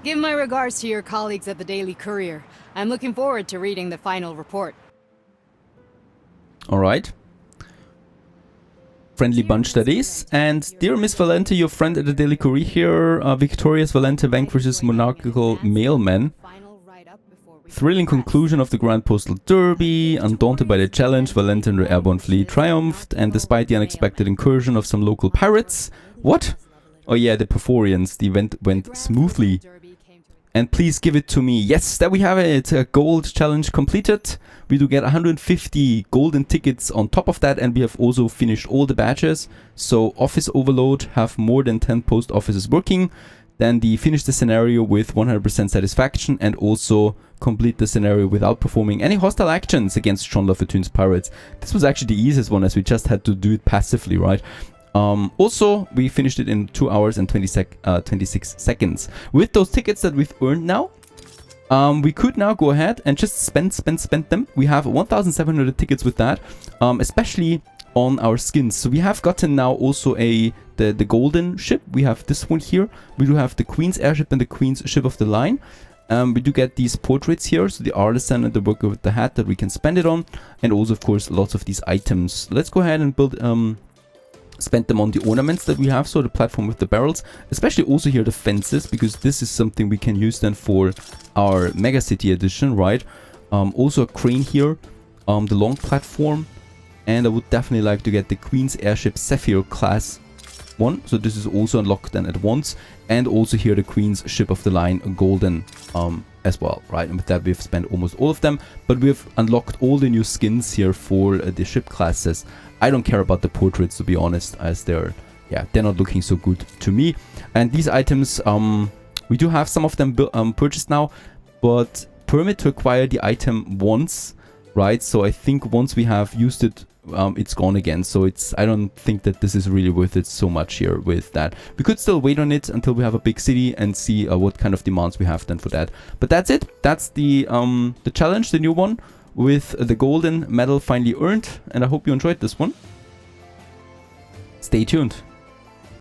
Give my regards to your colleagues at the Daily Courier. I'm looking forward to reading the final report. Alright. friendly bunch that is. And dear Miss Valente, your friend at the Daily Courier here, victorious Valente vanquishes monarchical mailman. Thrilling conclusion of the Grand Postal Derby. Undaunted by the challenge, Valente and the airborne fleet triumphed, and despite the unexpected incursion of some local pirates... What? Oh yeah, the Perforians. The event went smoothly. And please give it to me. Yes, there we have it. A gold challenge completed. We do get 150 golden tickets on top of that, and we have also finished all the badges. So office overload, have more than 10 post offices working. Then the finish the scenario with 100% satisfaction, and also complete the scenario without performing any hostile actions against John Lafayette's pirates. This was actually the easiest one, as we just had to do it passively, right? Also, we finished it in 2 hours and 26 seconds. With those tickets that we've earned now, we could now go ahead and just spend them. We have 1,700 tickets with that, especially on our skins. So we have gotten now also the golden ship. We have this one here. We do have the Queen's airship and the Queen's ship of the line. We do get these portraits here, so the artisan and the worker with the hat that we can spend it on, and also of course lots of these items. Let's go ahead and build spend them on the ornaments that we have, so the platform with the barrels, especially also here the fences, because this is something we can use then for our Mega City edition, right? Also a crane here, the long platform, and I would definitely like to get the Queen's airship Zephyr class one, so this is also unlocked then at once, and also here the Queen's ship of the line golden as well, right? And with that we've spent almost all of them, but we've unlocked all the new skins here for the ship classes. I don't care about the portraits, to be honest, as they're not looking so good to me. And these items, we do have some of them purchased now, but permit to acquire the item once, right? So I think once we have used it, it's gone again. So I don't think that this is really worth it so much here with that. We could still wait on it until we have a big city and see what kind of demands we have then for that. But that's it. That's the challenge, the new one, with the golden medal finally earned, and I hope you enjoyed this one. Stay tuned.